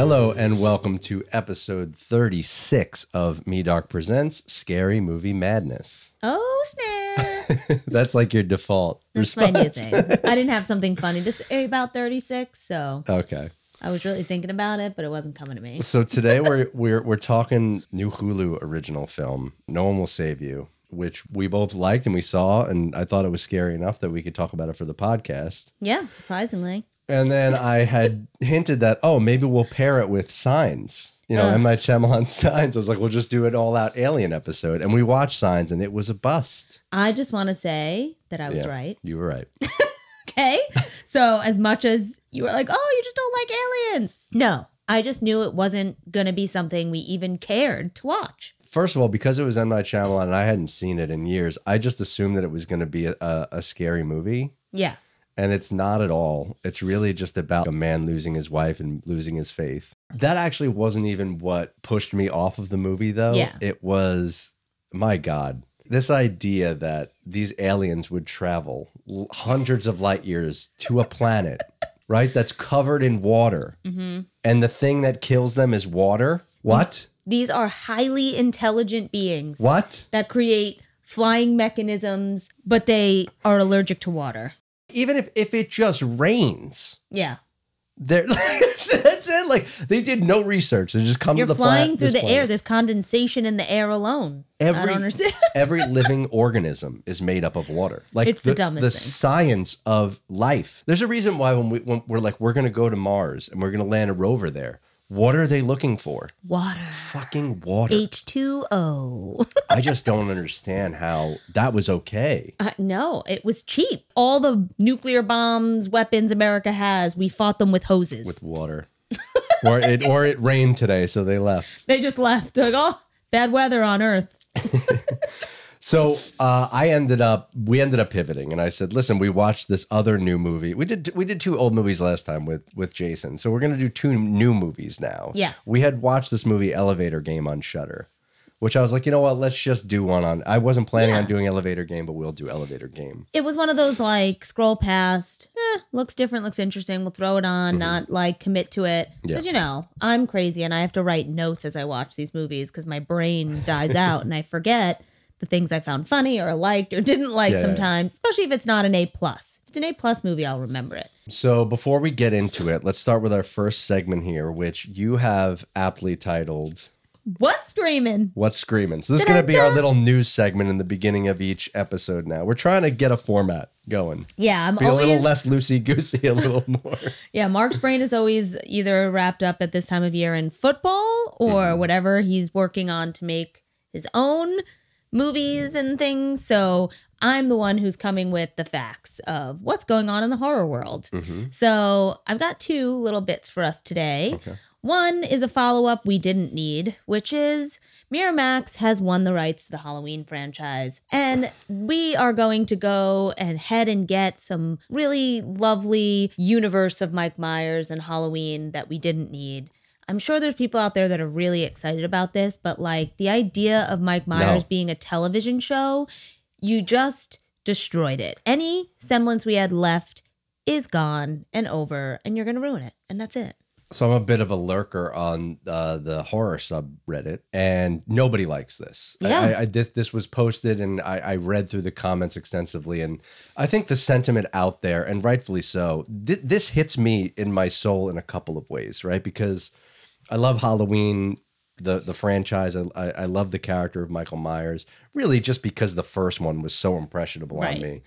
Hello and welcome to episode 36 of Me Dark Presents Scary Movie Madness. Oh, snap. That's like your default That's response. my new thing. I didn't have something funny to say about 36, so Okay. I was really thinking about it, but it wasn't coming to me. So today we're talking new Hulu original film, No One Will Save You, which we both liked and we saw, and I thought it was scary enough that we could talk about it for the podcast. Yeah, surprisingly. And then I had hinted that, oh, maybe we'll pair it with Signs. You know, M. Night Shyamalan's Signs. I was like, we'll just do an all-out Alien episode. And we watched Signs, and it was a bust. I just want to say that I was right. You were right. Okay? So as much as you were like, oh, you just don't like aliens. No, I just knew it wasn't going to be something we even cared to watch. First of all, because it was M. Night Shyamalan and I hadn't seen it in years, I just assumed that it was going to be a scary movie. Yeah. And it's not at all. It's really just about a man losing his wife and losing his faith. That actually wasn't even what pushed me off of the movie, though. Yeah. It was, my God, this idea that these aliens would travel hundreds of light years to a planet, right, that's covered in water. Mm-hmm. And the thing that kills them is water. What? These are highly intelligent beings. What? That create flying mechanisms, but they are allergic to water. Even if it just rains. Yeah. That's it. Like, they did no research. They just come You're to the flying through the planet. air. There's condensation in the air alone. I don't understand. Every living organism is made up of water. Like, it's the dumbest the thing. science of life. There's a reason why when we're like, we're going to go to Mars and we're going to land a rover there. What are they looking for? Water. Fucking water. H2O. I just don't understand how that was okay. No, it was cheap. All the nuclear bombs, weapons America has, we fought them with hoses. With water. or it rained today, so they left. They just left. Like, oh, bad weather on Earth. So we ended up pivoting, and I said, "Listen, we watched this other new movie. We did two old movies last time with Jason, so we're gonna do two new movies now." Yes, we had watched this movie Elevator Game on Shudder, which I was like, you know what? Let's just do one on. I wasn't planning on doing Elevator Game, but we'll do Elevator Game. It was one of those like scroll past, looks different, looks interesting. We'll throw it on, not like commit to it because you know I'm crazy and I have to write notes as I watch these movies because my brain dies out and I forget the things I found funny or liked or didn't like sometimes, especially if it's not an A+. If it's an A+ movie, I'll remember it. So before we get into it, let's start with our first segment here, which you have aptly titled... What's Screamin'? What's Screamin'? So this is going to be our little news segment in the beginning of each episode now. We're trying to get a format going. Yeah, be always... a little less loosey-goosey, a little more. Yeah, Mark's brain is always either wrapped up at this time of year in football or whatever he's working on to make his own movies and things. So I'm the one who's coming with the facts of what's going on in the horror world. So I've got two little bits for us today. Okay. One is a follow-up we didn't need, which is Miramax has won the rights to the Halloween franchise. And we are going to go ahead and get some really lovely universe of Mike Myers and Halloween that we didn't need. I'm sure there's people out there that are really excited about this, but like the idea of Mike Myers being a television show, you just destroyed it. Any semblance we had left is gone and over, and you're going to ruin it. And that's it. So I'm a bit of a lurker on the horror subreddit, and nobody likes this. Yeah. This was posted, and I read through the comments extensively, and I think the sentiment out there, and rightfully so, this hits me in my soul in a couple of ways, right? Because I love Halloween, the franchise. I love the character of Michael Myers, really just because the first one was so impressionable on me.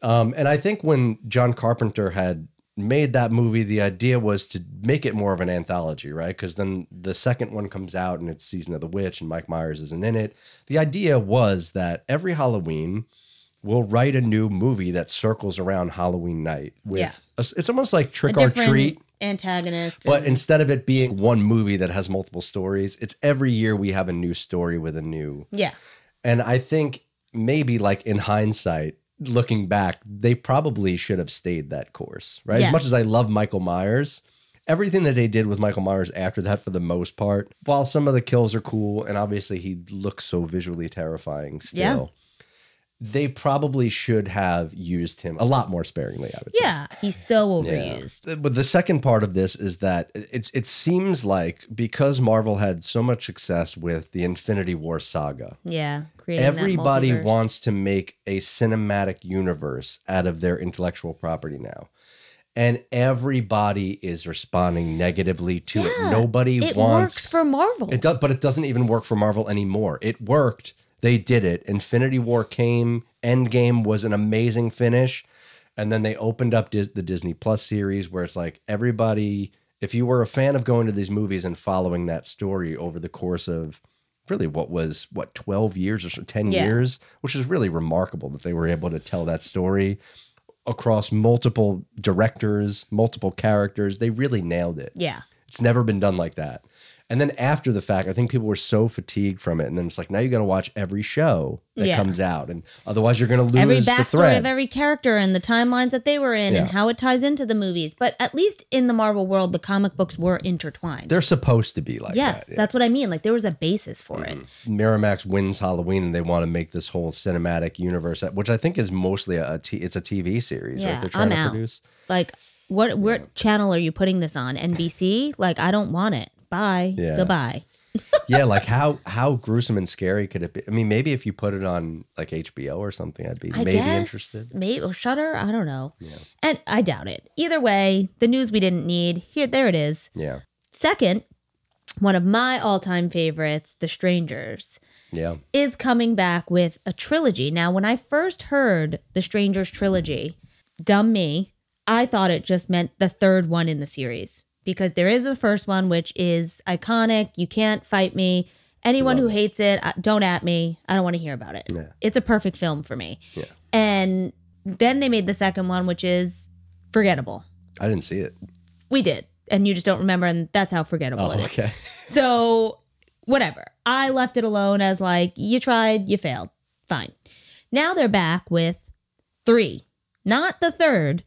And I think when John Carpenter had made that movie, the idea was to make it more of an anthology, right? Because then the second one comes out and it's Season of the Witch and Mike Myers isn't in it. The idea was that every Halloween we'll write a new movie that circles around Halloween night with it's almost like Trick or Treat antagonist, but instead of it being one movie that has multiple stories, it's every year we have a new story with a new and I think maybe like in hindsight, looking back, they probably should have stayed that course, right? As much as I love Michael Myers, everything that they did with Michael Myers after that, for the most part, while some of the kills are cool, and obviously he looks so visually terrifying still, they probably should have used him a lot more sparingly, I would say. Yeah, he's so overused. Yeah. But the second part of this is that it seems like because Marvel had so much success with the Infinity War saga, Yeah, creating that everybody multiverse. wants to make a cinematic universe out of their intellectual property now. And everybody is responding negatively to it. Nobody it wants... works for Marvel. It does, but it doesn't even work for Marvel anymore. It worked. They did it. Infinity War came. Endgame was an amazing finish. And then they opened up the Disney Plus series where it's like everybody, if you were a fan of going to these movies and following that story over the course of really 12 years or so, 10 years, which is really remarkable that they were able to tell that story across multiple directors, multiple characters. They really nailed it. Yeah. It's never been done like that. And then after the fact, I think people were so fatigued from it. And then it's like, now you got to watch every show that comes out. And otherwise you're going to lose every the backstory thread. of every character and the timelines that they were in and how it ties into the movies. But at least in the Marvel world, the comic books were intertwined. They're supposed to be like that. Yes, that's what I mean. Like there was a basis for it. Miramax wins Halloween and they want to make this whole cinematic universe, which I think is mostly it's a TV series. Yeah, right? They're trying I'm to out. produce. Like what channel are you putting this on? NBC? Like I don't want it. Bye. Yeah. Goodbye. Yeah, like how gruesome and scary could it be? I mean, maybe if you put it on like HBO or something, I'd be maybe interested. Maybe or Shudder. I don't know. Yeah. And I doubt it. Either way, the news we didn't need. There it is. Yeah. Second, one of my all-time favorites, The Strangers, is coming back with a trilogy. Now, when I first heard The Strangers trilogy, dumb me, I thought it just meant the third one in the series. Because there is the first one, which is iconic. You can't fight me. Anyone who hates it, don't at me. I don't want to hear about it. Yeah. It's a perfect film for me. Yeah. And then they made the second one, which is forgettable. I didn't see it. We did. And you just don't remember, and that's how forgettable it is. Okay. So, whatever. I left it alone as like, you tried, you failed. Fine. Now they're back with 3. Not the third.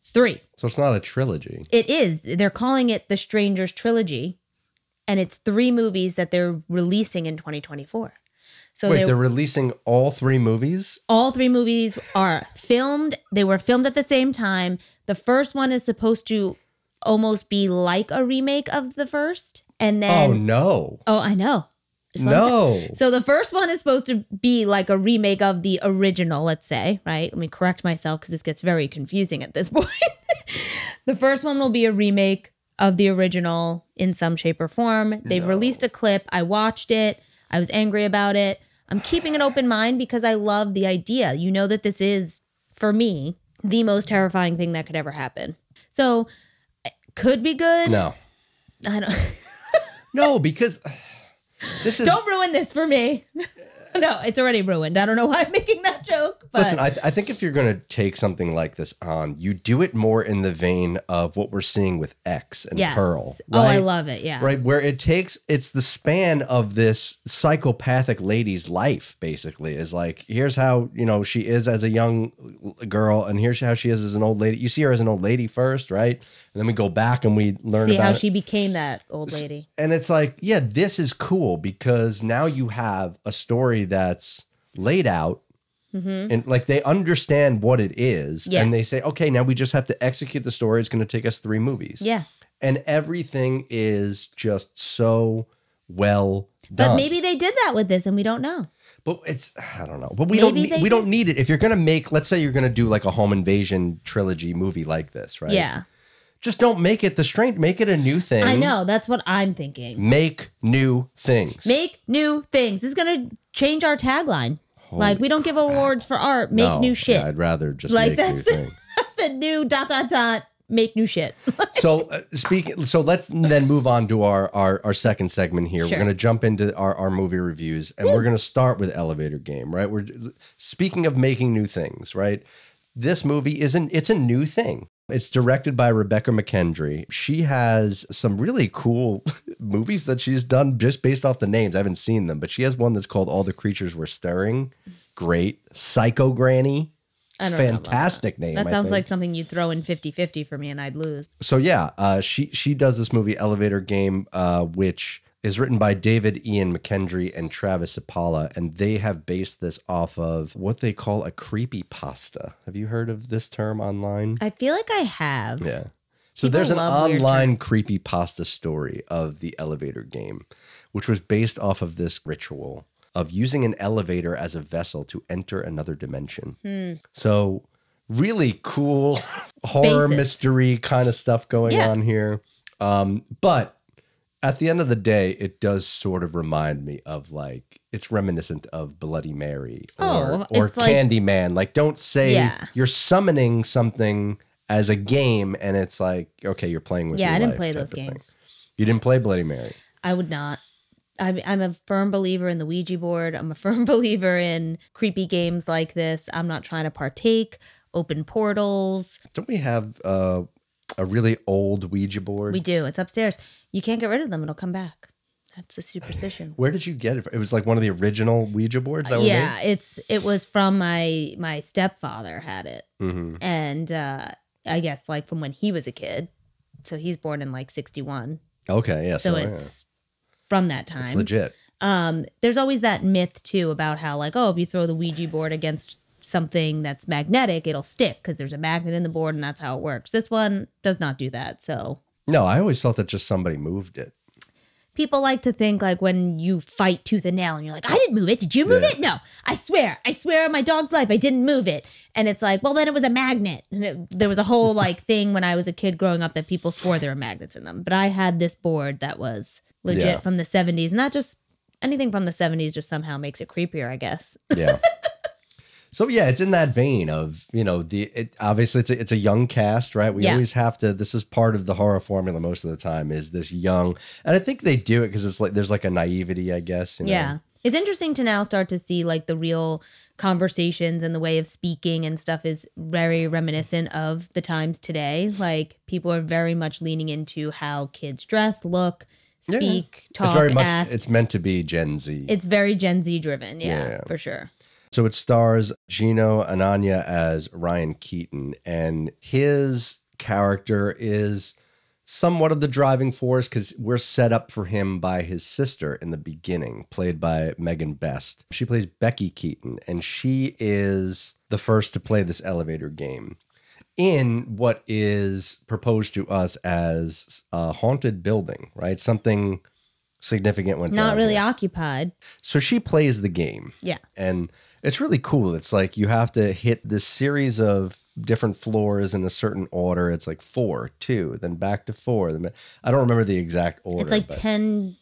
3. So it's not a trilogy. It is. They're calling it The Strangers Trilogy, and it's 3 movies that they're releasing in 2024. So wait, they're releasing all 3 movies? All 3 movies are filmed. They were filmed at the same time. The first one is supposed to almost be like a remake of the first, and then Oh, I know. No. So the first one is supposed to be like a remake of the original, let's say, right? Let me correct myself because this gets very confusing at this point. The first one will be a remake of the original in some shape or form. They've released a clip. I watched it. I was angry about it. I'm keeping an open mind because I love the idea. You know that this is, for me, the most terrifying thing that could ever happen. So, could be good. No. I don't. No, because... Don't ruin this for me. No, it's already ruined. I don't know why I'm making that joke. But listen, I think if you're going to take something like this on, you do it more in the vein of what we're seeing with X and Pearl. Right? Oh, I love it. Yeah. Right. Where it's the span of this psychopathic lady's life, basically, is like, here's how, she is as a young girl, and here's how she is as an old lady. You see her as an old lady first, right? And then we go back and we learn see about how she became that old lady. And it's like, yeah, this is cool because now you have a story that's laid out and like they understand what it is and they say, okay, now we just have to execute the story. It's going to take us 3 movies. Yeah. And everything is just so well done. But maybe they did that with this and we don't know. But I don't know. But we don't need it. If you're going to make, let's say you're going to do like a home invasion trilogy movie like this, right? Yeah. Just don't make it make it a new thing. I know. That's what I'm thinking. Make new things. Make new things. This is going to change our tagline. Like, we don't give awards for art. Make new shit. Yeah, I'd rather just make new things. That's the new ... Make new shit. So let's then move on to our second segment here. Sure. We're going to jump into our movie reviews, and we're going to start with Elevator Game, right? We're speaking of making new things, right? This movie it's a new thing. It's directed by Rebecca McKendry. She has some really cool movies that she's done just based off the names. I haven't seen them, but she has one that's called All the Creatures Were Stirring. Great. Psycho Granny. Fantastic name. That sounds like something you'd throw in 50-50 for me and I'd lose. So yeah, she does this movie Elevator Game, which is written by David Ian McKendry and Travis Ipala, and they have based this off of what they call a creepypasta. Have you heard of this term online? I feel like I have. Yeah. So People there's an love weird online creepypasta story of the elevator game, which was based off of this ritual of using an elevator as a vessel to enter another dimension. So really cool horror mystery kind of stuff going on here. But at the end of the day, it does sort of remind me of like, it's reminiscent of Bloody Mary or Candyman. Like, don't say you're summoning something as a game and it's like, okay, you're playing with your life. I didn't play those games. You didn't play Bloody Mary? I would not. I'm a firm believer in the Ouija board. I'm a firm believer in creepy games like this. I'm not trying to partake. Open portals. Don't we have a really old Ouija board? We do. It's upstairs. You can't get rid of them. It'll come back. That's the superstition. Where did you get it? It was like one of the original Ouija boards that yeah, it was from my stepfather had it. And I guess like from when he was a kid. So he's born in like 61. Okay, yeah. So it's from that time. It's legit. There's always that myth too about how like, oh, if you throw the Ouija board against something that's magnetic, it'll stick because there's a magnet in the board and that's how it works. This one does not do that. So no, I always thought that just somebody moved it. People like to think like when you fight tooth and nail and you're like, I didn't move it. Did you move it? No, I swear on my dog's life, I didn't move it. And it's like, well, then it was a magnet. And there was a whole like thing when I was a kid growing up that people swore there were magnets in them. But I had this board that was legit from the 70s. Not just anything from the 70s just somehow makes it creepier, I guess. Yeah. So yeah, it's in that vein of, you know, obviously it's a young cast, right? We always have to, this is part of the horror formula most of the time is this young, and I think they do it because it's like, there's like a naivety, I guess. You know? Yeah. It's interesting to now start to see like the real conversations and the way of speaking and stuff is very reminiscent of the times today. Like people are very much leaning into how kids dress, look, speak, talk, it's very much, act. It's meant to be Gen Z. It's very Gen Z driven. Yeah, for sure. So it stars Gino Ananya as Ryan Keaton, and his character is somewhat of the driving force because we're set up for him by his sister in the beginning, played by Megan Best. She plays Becky Keaton, and she is the first to play this elevator game in what is proposed to us as a haunted building, right? Something significant went down. Not really occupied. So she plays the game. Yeah. And it's really cool. It's like you have to hit this series of different floors in a certain order. It's like 4, 2, then back to 4. Then I don't remember the exact order. It's like 10,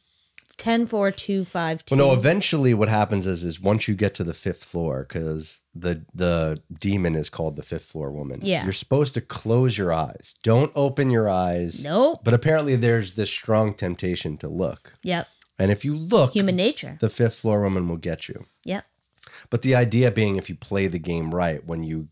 4, 2, 5, 2. Well, no, eventually what happens is once you get to the 5th floor, because the demon is called the 5th floor woman. Yeah. You're supposed to close your eyes. Don't open your eyes. Nope. But apparently there's this strong temptation to look. Yep. And if you look, human nature, the 5th floor woman will get you. Yep. But the idea being, if you play the game right, when you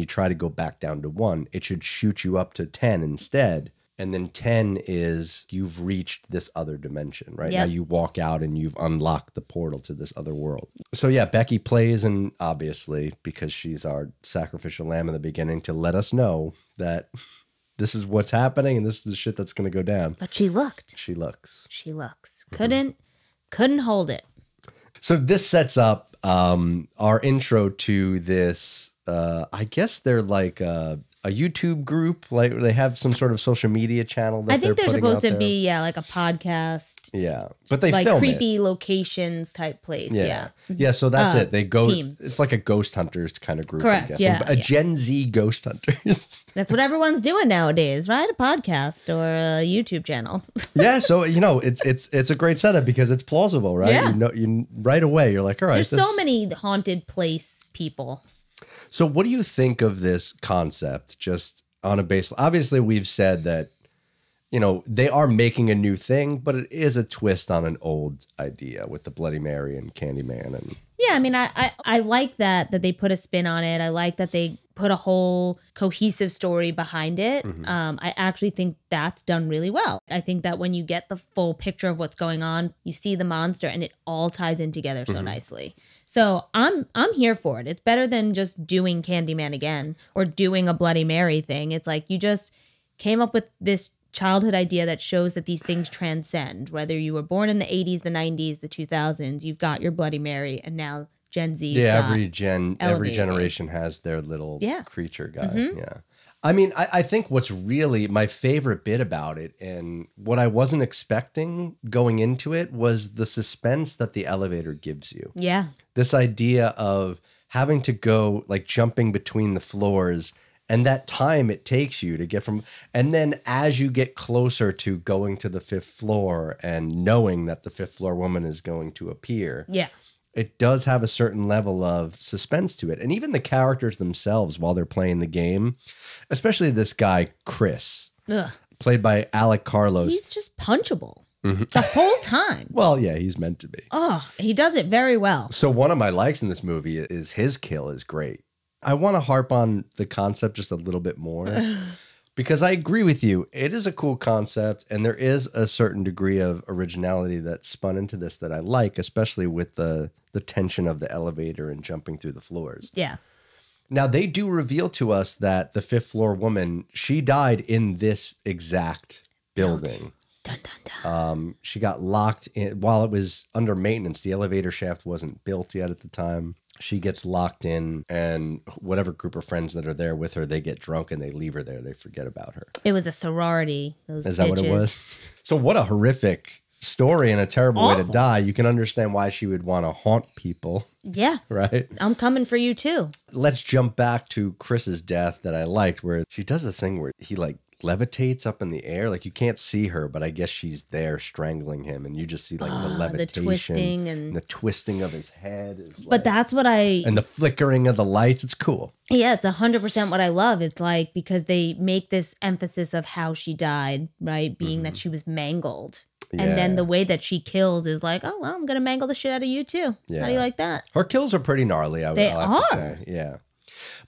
try to go back down to 1, it should shoot you up to 10 instead. And then 10 is you've reached this other dimension, right? Yep. Now you walk out and you've unlocked the portal to this other world. So yeah, Becky plays, and obviously because she's our sacrificial lamb in the beginning to let us know that this is what's happening and this is the shit that's going to go down. But she looked. She looks. She looks. Couldn't hold it. So this sets up our intro to this, I guess they're like a YouTube group, like they have some sort of social media channel that I think they're supposed to there. be, like a podcast. Yeah. But they like film creepy locations type place. Yeah. Yeah, so that's it. They go, team. It's like a ghost hunters kind of group, Correct, I'm guessing. yeah, But a Gen Z ghost hunters. That's what everyone's doing nowadays, right? A podcast or a YouTube channel. Yeah, so you know, it's a great setup because it's plausible, right? Yeah. You know, you right away you're like, all right. There's so many haunted place people. So what do you think of this concept just on a base? Obviously, we've said that, you know, they are making a new thing, but it is a twist on an old idea with the Bloody Mary and Candyman. And yeah, I mean, I like that they put a spin on it. I like that they put a whole cohesive story behind it. I actually think that's done really well. I think that when you get the full picture of what's going on, you see the monster and it all ties in together so nicely. So I'm here for it. It's better than just doing Candyman again or doing a Bloody Mary thing. It's like you just came up with this childhood idea that shows that these things transcend. Whether you were born in the 80s, the 90s, the 2000s, you've got your Bloody Mary, and now Gen Z. Yeah, every generation has their little creature guy. Yeah. I mean, I think what's really my favorite bit about it, and what I wasn't expecting going into it, was the suspense that the elevator gives you. Yeah. This idea of having to go, like, jumping between the floors, and that time it takes you to get from, and then as you get closer to going to the 5th floor and knowing that the 5th floor woman is going to appear. Yeah. It does have a certain level of suspense to it. And even the characters themselves while they're playing the game, especially this guy, Chris, played by Alec Carlos. He's just punchable the whole time. Well, yeah, he's meant to be. Oh, he does it very well. So one of my likes in this movie is his kill is great. I want to harp on the concept just a little bit more because I agree with you. It is a cool concept, and there is a certain degree of originality that's spun into this that I like, especially with the tension of the elevator and jumping through the floors. Yeah. Now, they do reveal to us that the 5th floor woman, she died in this exact building. Dun, dun, dun. She got locked in while it was under maintenance. The elevator shaft wasn't built yet at the time. She gets locked in, and whatever group of friends that are there with her, they get drunk and they leave her there. They forget about her. It was a sorority. Is that what it was? So what a horrific story and a terrible way to die. You can understand why she would want to haunt people. Yeah. Right? I'm coming for you too. Let's jump back to Chris's death that I liked, where she does this thing where he like levitates up in the air. Like you can't see her, but I guess she's there strangling him, and you just see like the levitation, the twisting and the twisting of his head. Is but that's what and the flickering of the lights. It's cool. Yeah, it's 100% what I love. It's like, because they make this emphasis of how she died, right? Being that she was mangled. And then the way that she kills is like, oh, well, I'm going to mangle the shit out of you too. Yeah. How do you like that? Her kills are pretty gnarly, I would have to say. Yeah.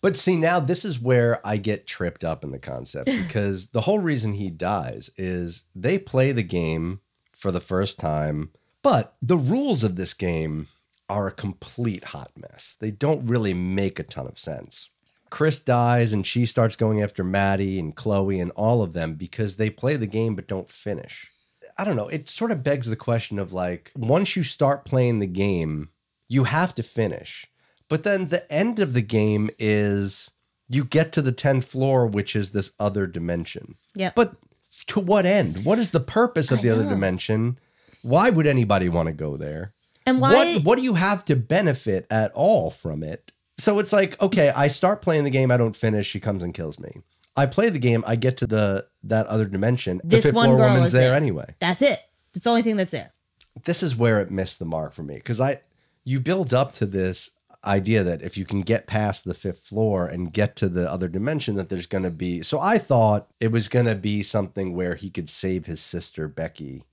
But see, now this is where I get tripped up in the concept, because the whole reason he dies is they play the game for the first time, but the rules of this game are a complete hot mess. They don't really make a ton of sense. Chris dies and she starts going after Maddie and Chloe and all of them because they play the game but don't finish. I don't know. It sort of begs the question of like, once you start playing the game, you have to finish. But then the end of the game is you get to the 10th floor, which is this other dimension. Yeah. But to what end? What is the purpose of the other dimension? Why would anybody want to go there? And why? What do you have to benefit at all from it? So it's like, okay, I start playing the game, I don't finish, she comes and kills me. I play the game, I get to that other dimension. This the 5th one floor girl woman's is there anyway. That's it. It's the only thing that's there. This is where it missed the mark for me, because you build up to this idea that if you can get past the 5th floor and get to the other dimension, that there's going to be. So I thought it was going to be something where he could save his sister Becky,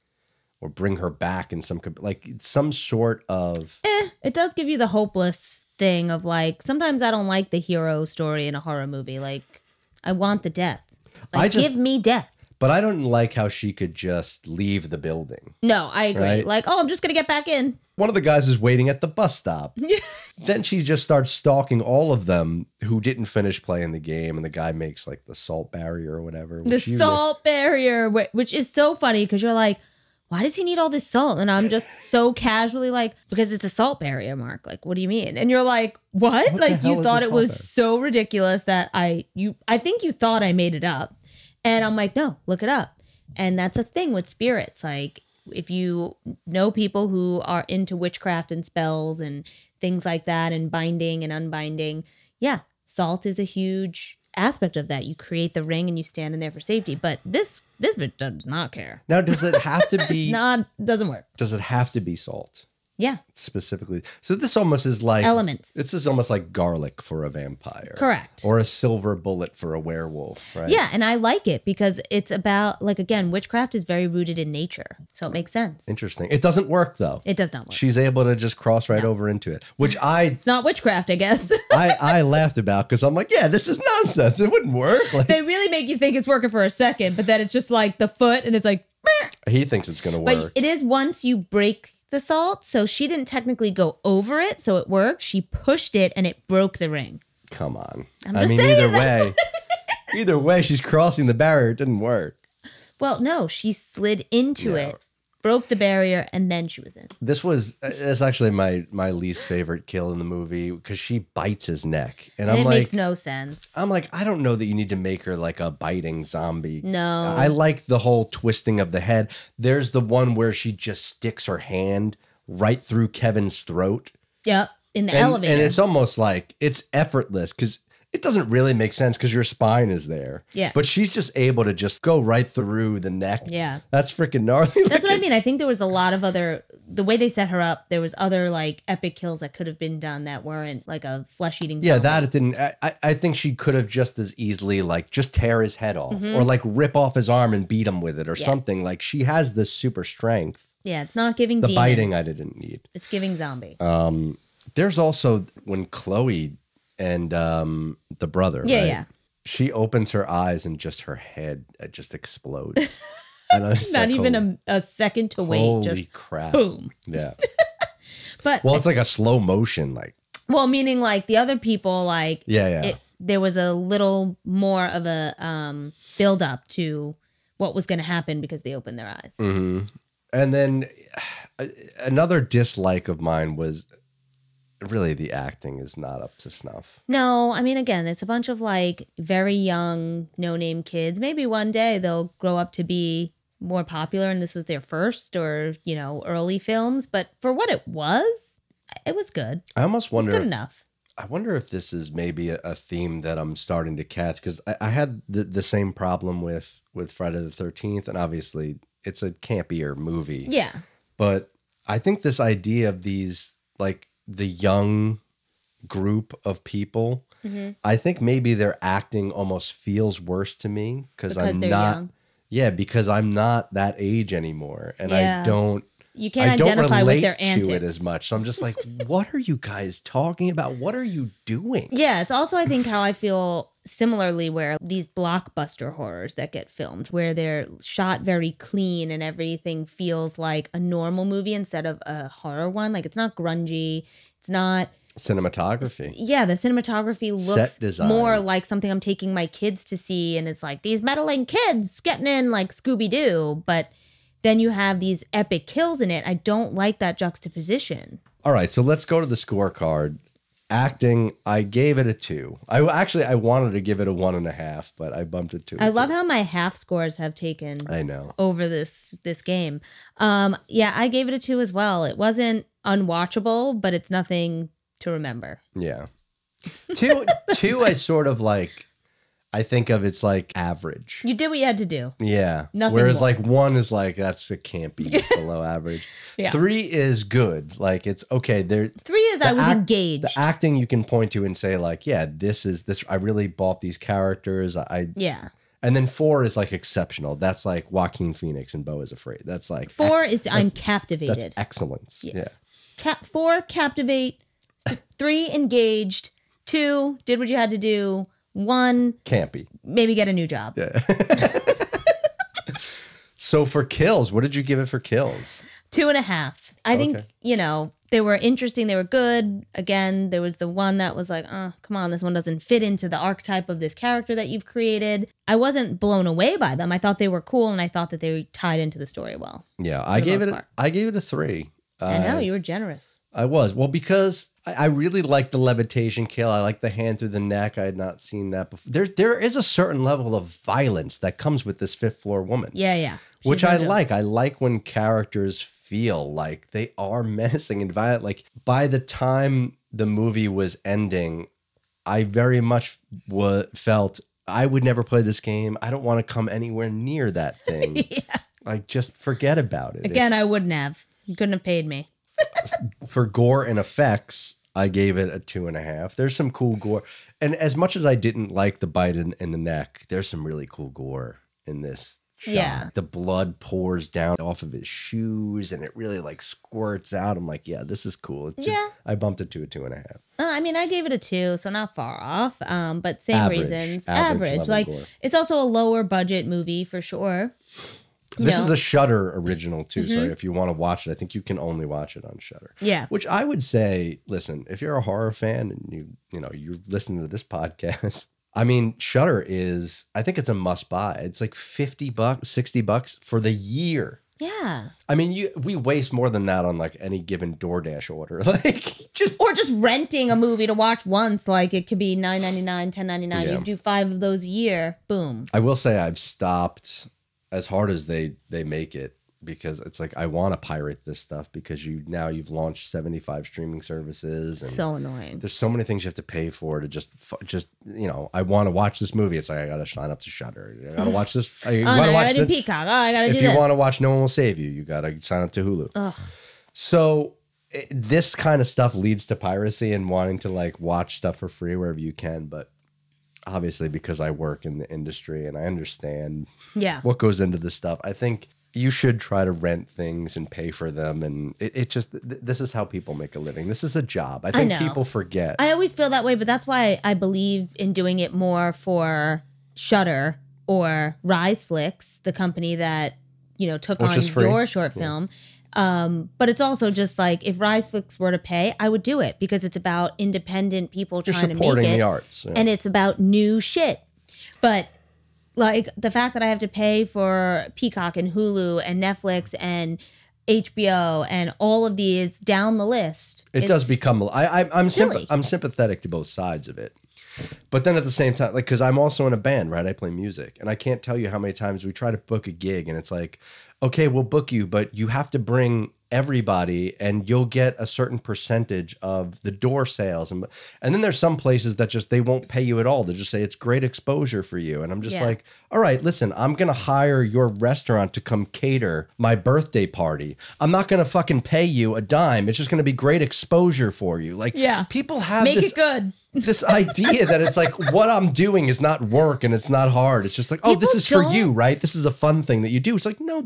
or bring her back in some sort of. It does give you the hopeless thing of like, sometimes I don't like the hero story in a horror movie. Like, I want the death. Like, give me death. But I don't like how she could just leave the building. No, I agree. Right? Like, oh, I'm just going to get back in. One of the guys is waiting at the bus stop. Then she just starts stalking all of them who didn't finish playing the game. And the guy makes like the salt barrier or whatever. The salt barrier, which is so funny because you're like, why does he need all this salt? And I'm just so casually like, because it's a salt barrier, Mark. Like, what do you mean? And you're like, what? Like, you thought it was so ridiculous that I think you thought I made it up. And I'm like, no, look it up. And that's a thing with spirits. Like, if you know people who are into witchcraft and spells and things like that and binding and unbinding, yeah, salt is a huge aspect of that. You create the ring and you stand in there for safety. But this bitch does not care. Now, does it have to be? Doesn't work. Does it have to be salt? Yeah. Specifically. So this almost is like elements. This is almost like garlic for a vampire. Correct. Or a silver bullet for a werewolf, right? Yeah, and I like it because it's about, like, again, witchcraft is very rooted in nature. So it makes sense. Interesting. It doesn't work though. It does not work. She's able to just cross right over into it, which it's not witchcraft, I guess. I laughed about because I'm like, yeah, this is nonsense. It wouldn't work. Like, they really make you think it's working for a second, but then it's just like the foot and it's like, meh. He thinks it's going to work. But it is once you break the salt, so she didn't technically go over it, so it worked. She pushed it and it broke the ring. Come on. I mean, either way, she's crossing the barrier. It didn't work. Well, no, she slid into Yeah. it, broke the barrier, and then she was in. It's actually my least favorite kill in the movie because she bites his neck, and And I'm it like, makes no sense. I'm like, I don't know that you need to make her like a biting zombie. No. I like the whole twisting of the head. There's the one where she just sticks her hand right through Kevin's throat. Yep, in the elevator. And it's almost like it's effortless because it doesn't really make sense because your spine is there. Yeah. But she's just able to just go right through the neck. Yeah. That's freaking gnarly. That's what I mean. I think there was a lot of other, the way they set her up, there was other like epic kills that could have been done that weren't like a flesh-eating Yeah, zombie. that it didn't. I think she could have just as easily like just tear his head off or like rip off his arm and beat him with it or something. Like she has this super strength. Yeah, it's not giving The demon. biting I didn't need. It's giving zombie. There's also when Chloe and the brother, right? Yeah. She opens her eyes and just her head just explodes. And I was Not like, even a second to wait. holy Just crap. boom. Yeah. But Well, it's like a slow motion, like well, meaning like the other people, like yeah. there was a little more of a build up to what was going to happen because they opened their eyes. And then another dislike of mine was really the acting is not up to snuff. No, I mean, again, it's a bunch of like very young, no name kids. Maybe one day they'll grow up to be more popular and this was their first or, you know, early films. But for what it was good. I almost It was wonder good if, enough. I wonder if this is maybe a theme that I'm starting to catch because I had the same problem with Friday the 13th, and obviously it's a campier movie. Yeah. But I think this idea of these like the young group of people, I think maybe their acting almost feels worse to me because I'm they're not. young. Yeah, because I'm not that age anymore, and Yeah. I don't. You can't I don't identify relate with their to antics. it as much. So I'm just like, what are you guys talking about? What are you doing? Yeah, it's also, I think, how I feel similarly where these blockbuster horrors that get filmed, where they're shot very clean and everything feels like a normal movie instead of a horror one. Like, it's not grungy. It's not... Cinematography. Yeah, the cinematography looks Set design. more like something I'm taking my kids to see. And it's like, these meddling kids getting in like Scooby-Doo. But then you have these epic kills in it. I don't like that juxtaposition. All right, so let's go to the scorecard. Acting, I gave it a 2. I wanted to give it a 1.5, but I bumped it to. I love how my half scores have taken I know. over this game. Yeah, I gave it a 2 as well. It wasn't unwatchable, but it's nothing to remember. Yeah. Two, I sort of like. I think of it's like average. You did what you had to do. Yeah. Nothing Whereas more. like 1 is like that's a campy below average. Yeah. 3 is good. Like it's okay. There 3 is I was engaged. The acting you can point to and say like, yeah, this. I really bought these characters. Yeah. And then 4 is like exceptional. That's like Joaquin Phoenix and Beau is Afraid. That's like 4 is I'm captivated. That's excellence. Yes. Yeah. 4 captivate. 3 engaged. 2 did what you had to do. 1 Campy. maybe get a new job. Yeah. So for kills, what did you give it for kills? 2.5. I think, Okay. you know, they were interesting. They were good. Again, there was the one that was like, oh, come on, this one doesn't fit into the archetype of this character that you've created. I wasn't blown away by them. I thought they were cool and I thought that they tied into the story well. Yeah, I the gave most it. part. I gave it a 3. I know, you were generous. I was. Well, because I really liked the levitation kill. I like the hand through the neck. I had not seen that before. There is a certain level of violence that comes with this fifth floor woman. Yeah. She's Which no I joke. like. I like when characters feel like they are menacing and violent. Like by the time the movie was ending, I very much felt I would never play this game. I don't want to come anywhere near that thing. Yeah. Like just forget about it. Again, I wouldn't have. You couldn't have paid me. For gore and effects, I gave it a 2.5. There's some cool gore. And as much as I didn't like the bite in the neck, there's some really cool gore in this shot. Yeah. The blood pours down off of his shoes and it really like squirts out. I'm like, yeah, this is cool. Yeah. I bumped it to a 2.5. I mean, I gave it a 2, so not far off. But same Average. reasons. Average Average. level Like, gore. it's also a lower budget movie for sure. This is a Shudder original too, so if you want to watch it, I think you can only watch it on Shudder. Yeah. Which I would say, listen, if you're a horror fan and you're listening to this podcast, I mean, Shudder is, I think it's a must buy. It's like $50, $60 for the year. Yeah. I mean, we waste more than that on like any given DoorDash order. Like or just renting a movie to watch once. Like it could be $9.99, $10.99. Yeah. You do 5 of those a year. Boom. I will say I've stopped as hard as they make it, because it's like I want to pirate this stuff, because you've launched 75 streaming services, and so annoying. There's so many things you have to pay for to just I want to watch this movie. It's like I gotta sign up to Shudder. I gotta watch this. I gotta do Peacock. I gotta do this. If you want to watch No One Will Save You, you gotta sign up to Hulu. Ugh. So this kind of stuff leads to piracy and wanting to like watch stuff for free wherever you can, but obviously because I work in the industry and I understand what goes into this stuff, I think you should try to rent things and pay for them. And this is how people make a living. This is a job. I think people forget. I always feel that way, but that's why I believe in doing it more for Shudder or RiseFlix, the company that, took on your short film. But it's also just like, if RiseFlix were to pay, I would do it, because it's about independent people trying to make it. Supporting the arts. Yeah. And it's about new shit. But like the fact that I have to pay for Peacock and Hulu and Netflix and HBO and all of these down the list, it does become. I'm sympathetic to both sides of it, but then at the same time, like, because I'm also in a band, right? I play music, and I can't tell you how many times we try to book a gig, and it's like, okay, we'll book you, but you have to bring everybody, and you'll get a certain percentage of the door sales, and then there's some places that just they won't pay you at all. They just say it's great exposure for you, and I'm just like, all right, listen, I'm gonna hire your restaurant to come cater my birthday party. I'm not gonna fucking pay you a dime. It's just gonna be great exposure for you. Like, people have it good. This idea that it's like what I'm doing is not work and it's not hard. It's just like, oh, this is for you, right? This is a fun thing that you do. It's like, no,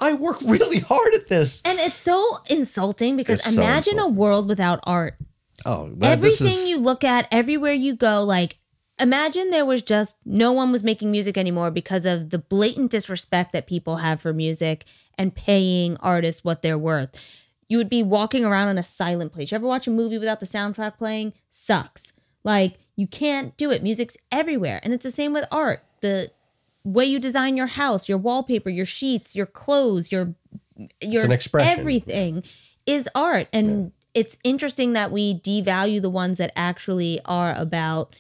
I work really hard at this. And it's so insulting, because imagine a world without art. Oh, everything you look at, everywhere you go, like, imagine there was just no one was making music anymore because of the blatant disrespect that people have for music and paying artists what they're worth. You would be walking around in a silent place. You ever watch a movie without the soundtrack playing? Sucks. Like, you can't do it. Music's everywhere. And it's the same with art. The way you design your house, your wallpaper, your sheets, your clothes, your it's an expression. Everything is art. And it's interesting that we devalue the ones that actually are about,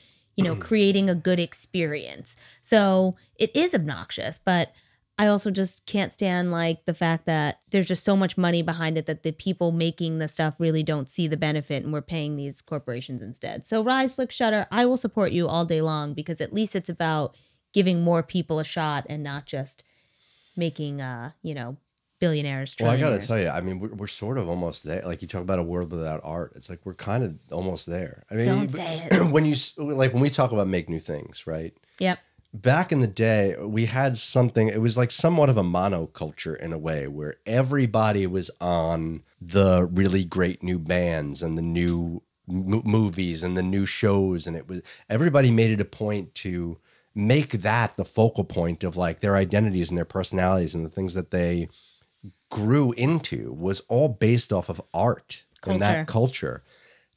creating a good experience. So it is obnoxious, but I also just can't stand like the fact that there's just so much money behind it that the people making the stuff really don't see the benefit, and we're paying these corporations instead. So RiseFlix, Shudder, I will support you all day long, because at least it's about giving more people a shot and not just making, billionaires, trillionaires. Well, I got to tell you, I mean, we're sort of almost there. Like, you talk about a world without art. It's like we're kind of almost there. I mean, don't say it. when we talk about make new things, right? Yep. Back in the day, we had something, it was like somewhat of a monoculture in a way, where everybody was on the really great new bands and the new movies and the new shows. And everybody made it a point to make that the focal point of like their identities and their personalities, and the things that they grew into was all based off of art and that culture.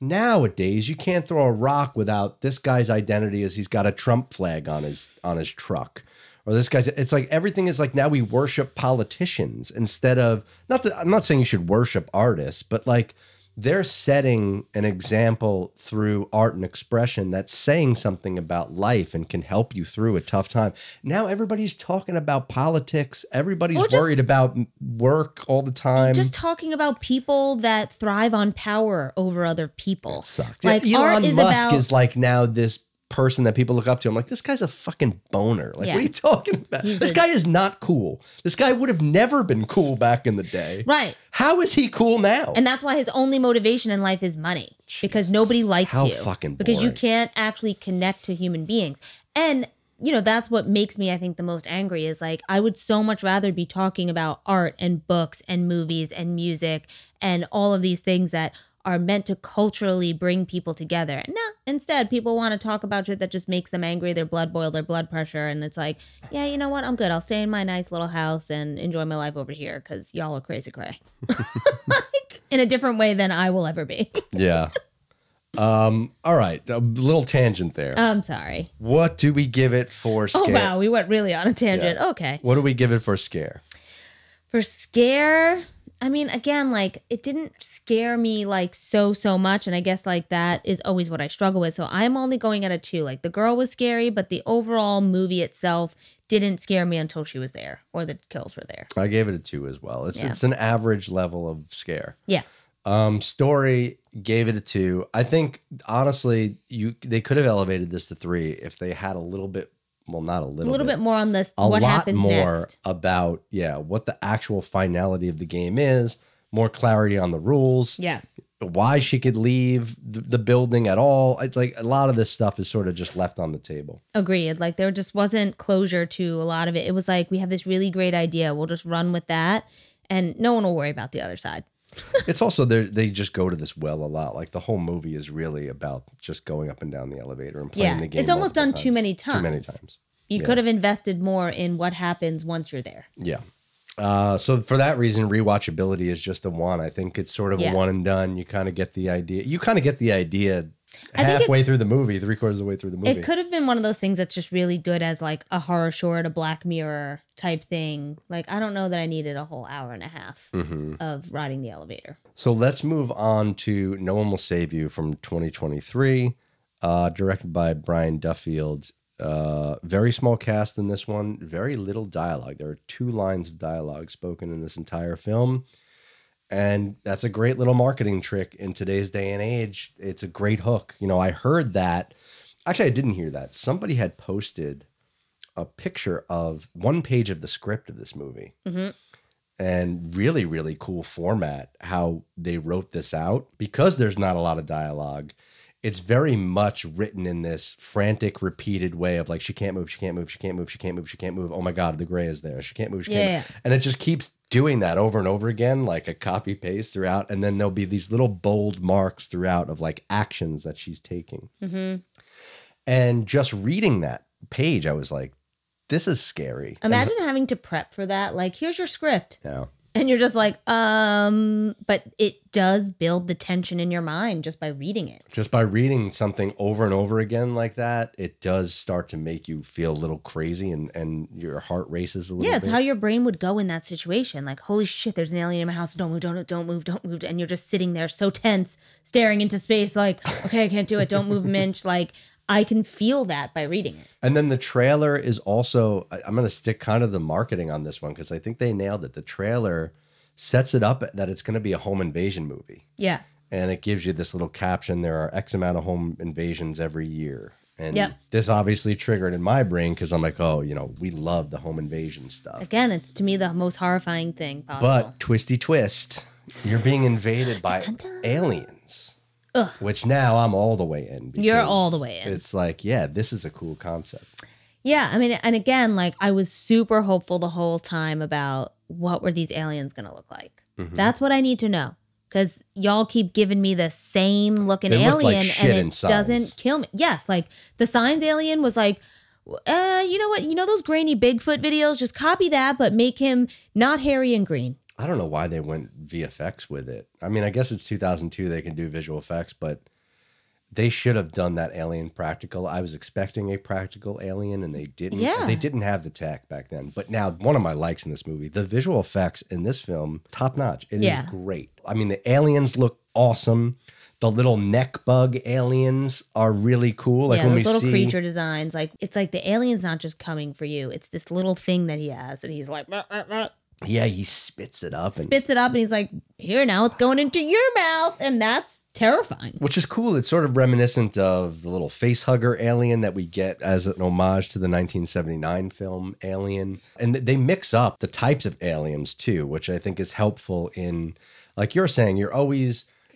Nowadays, you can't throw a rock without this guy's identity is he's got a Trump flag on his truck, or this guy's. It's like everything is like now we worship politicians instead of I'm not saying you should worship artists, but like they're setting an example through art and expression that's saying something about life and can help you through a tough time. Now everybody's talking about politics. Everybody's worried about work all the time. Just talking about people that thrive on power over other people. That sucks. Like, Elon Musk is like now this person that people look up to. I'm like, this guy's a fucking boner. Like, what are you talking about? This guy is not cool. This guy would have never been cool back in the day. Right. How is he cool now? And that's why his only motivation in life is money. Because nobody likes you. Fucking boring. Because you can't actually connect to human beings. And, that's what makes me, I think, the most angry is like, I would so much rather be talking about art and books and movies and music and all of these things that are meant to culturally bring people together. No, instead, people want to talk about shit that just makes them angry, their blood boil, their blood pressure. And it's like, yeah, you know what? I'm good. I'll stay in my nice little house and enjoy my life over here because y'all are crazy cray. Like, in a different way than I will ever be. Yeah. All right, a little tangent there. I'm sorry. What do we give it for scare? Oh, wow. We went really on a tangent. Yeah. Okay. What do we give it for scare? For scare, I mean, again, like, it didn't scare me, like, so much. And I guess, like, that is always what I struggle with. So I'm only going at a 2. Like, the girl was scary, but the overall movie itself didn't scare me until she was there or the kills were there. I gave it a 2 as well. It's an average level of scare. Yeah. Story, gave it a 2. I think, honestly, they could have elevated this to 3 if they had a little bit, well, not a little bit more on this, a what lot happens more next. about what the actual finality of the game is, more clarity on the rules. Yes. Why she could leave the building at all. It's like a lot of this stuff is sort of just left on the table. Agreed. Like, there just wasn't closure to a lot of it. It was like, we have this really great idea. We'll just run with that, and no one will worry about the other side. It's also they just go to this well a lot. Like, the whole movie is really about just going up and down the elevator and playing the game. It's almost done times. too many times. Too many times. You could have invested more in what happens once you're there. Yeah. So for that reason, rewatchability is just a 1. I think it's sort of a one and done. You kind of get the idea. You kind of get the idea halfway through the movie, 3/4 of the way through the movie. It could have been one of those things that's just really good as like a horror short, a Black Mirror type thing. Like, I don't know that I needed a whole hour and a half of riding the elevator. So let's move on to No One Will Save You from 2023, directed by Brian Duffield. Very small cast in this one, very little dialogue. There are 2 lines of dialogue spoken in this entire film. And that's a great little marketing trick in today's day and age. It's a great hook. You know, I heard that. Actually, I didn't hear that. Somebody had posted a picture of 1 page of the script of this movie. And really, really cool format, how they wrote this out. Because there's not a lot of dialogue, it's very much written in this frantic, repeated way of like, she can't move, she can't move, she can't move, she can't move, she can't move. Oh my God, the gray is there. She can't move, she can't move. And it just keeps doing that over and over again, like a copy paste throughout. And then there'll be these little bold marks throughout of like actions that she's taking. And just reading that page, I was like, this is scary. Imagine having to prep for that. Like, here's your script. Yeah. And you're just like, but it does build the tension in your mind just by reading it. Just by reading something over and over again like that, it does start to make you feel a little crazy and your heart races a little bit. Yeah, it's how your brain would go in that situation. Like, holy shit, there's an alien in my house. Don't move, don't move. And you're just sitting there so tense, staring into space like, okay, I can't do it. Don't move an inch. Like, I can feel that by reading it. And then the trailer is also, I'm going to stick kind of the marketing on this one because I think they nailed it. The trailer sets it up that it's going to be a home invasion movie. Yeah. And it gives you this little caption. There are X amount of home invasions every year. And this obviously triggered in my brain because I'm like, oh, you know, we love the home invasion stuff. Again, it's to me the most horrifying thing possible. But twisty twist, you're being invaded by aliens. Ugh. Which now I'm all the way in. You're all the way in. It's like, yeah, this is a cool concept. Yeah, I mean, and again, like, I was super hopeful the whole time about what were these aliens going to look like. That's what I need to know. Because y'all keep giving me the same looking alien and it doesn't kill me. Yes, like the Signs alien was like, you know what? You know those grainy Bigfoot videos? Just copy that, but make him not hairy and green. I don't know why they went VFX with it. I mean, I guess it's 2002. They can do visual effects, but they should have done that alien practical. I was expecting a practical alien, and they didn't. Yeah. They didn't have the tech back then. But now, one of my likes in this movie, the visual effects in this film, top notch. It is great. I mean, the aliens look awesome. The little neck bug aliens are really cool. Like when those we little see creature designs. Like, it's like the alien's not just coming for you. It's this little thing that he has, and he's like, bah, bah, bah. Yeah, he spits it up. And he's like, here, now it's going into your mouth. And that's terrifying. Which is cool. It's sort of reminiscent of the little face hugger alien that we get as an homage to the 1979 film Alien. And they mix up the types of aliens too, which I think is helpful in, like you're saying,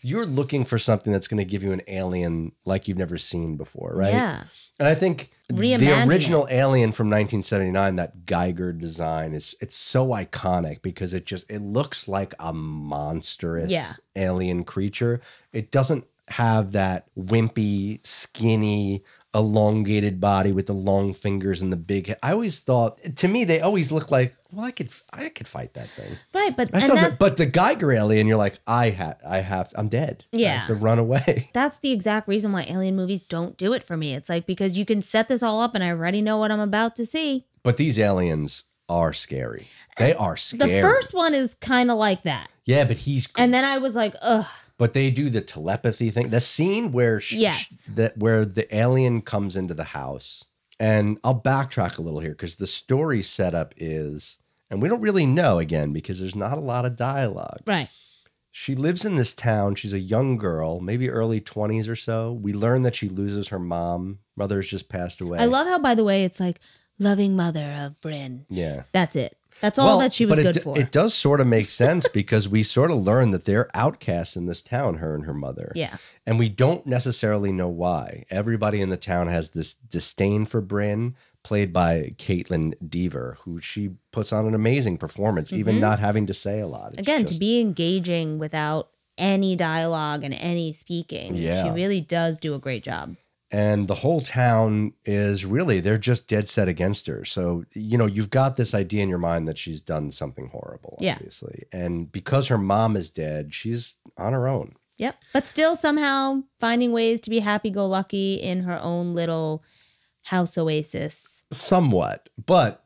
you're looking for something that's going to give you an alien like you've never seen before, right? Yeah. And I think the original Alien from 1979, that Geiger design, it's so iconic because it looks like a monstrous alien creature. It doesn't have that wimpy, skinny, elongated body with the long fingers and the big head. I always thought, to me, they always look like, well, I could fight that thing. Right, but but the Geiger alien, you're like, I'm dead. Yeah. I have to run away. That's the exact reason why alien movies don't do it for me. It's like, because you can set this all up and I already know what I'm about to see. But these aliens are scary. They are scary. The first one is kind of like that. Yeah, but he's... And then I was like, ugh. But they do the telepathy thing. The scene where where the alien comes into the house. And I'll backtrack a little here because the story setup is, and we don't really know again because there's not a lot of dialogue. Right. She lives in this town. She's a young girl, maybe early 20s or so. We learn that she loses her mom. Mother's just passed away. I love how, by the way, it's like loving mother of Bryn. Yeah. That's it. That's all that she was good for. It does sort of make sense because we sort of learn that they're outcasts in this town, her and her mother. Yeah. And we don't necessarily know why. Everybody in the town has this disdain for Bryn, played by Caitlin Dever, who she puts on an amazing performance, even not having to say a lot. Again, to be engaging without any dialogue and any speaking. Yeah. She really does do a great job. And the whole town is really, they're just dead set against her. So, you know, you've got this idea in your mind that she's done something horrible, obviously. And because her mom is dead, she's on her own. Yep. But still somehow finding ways to be happy-go-lucky in her own little house oasis. Somewhat. But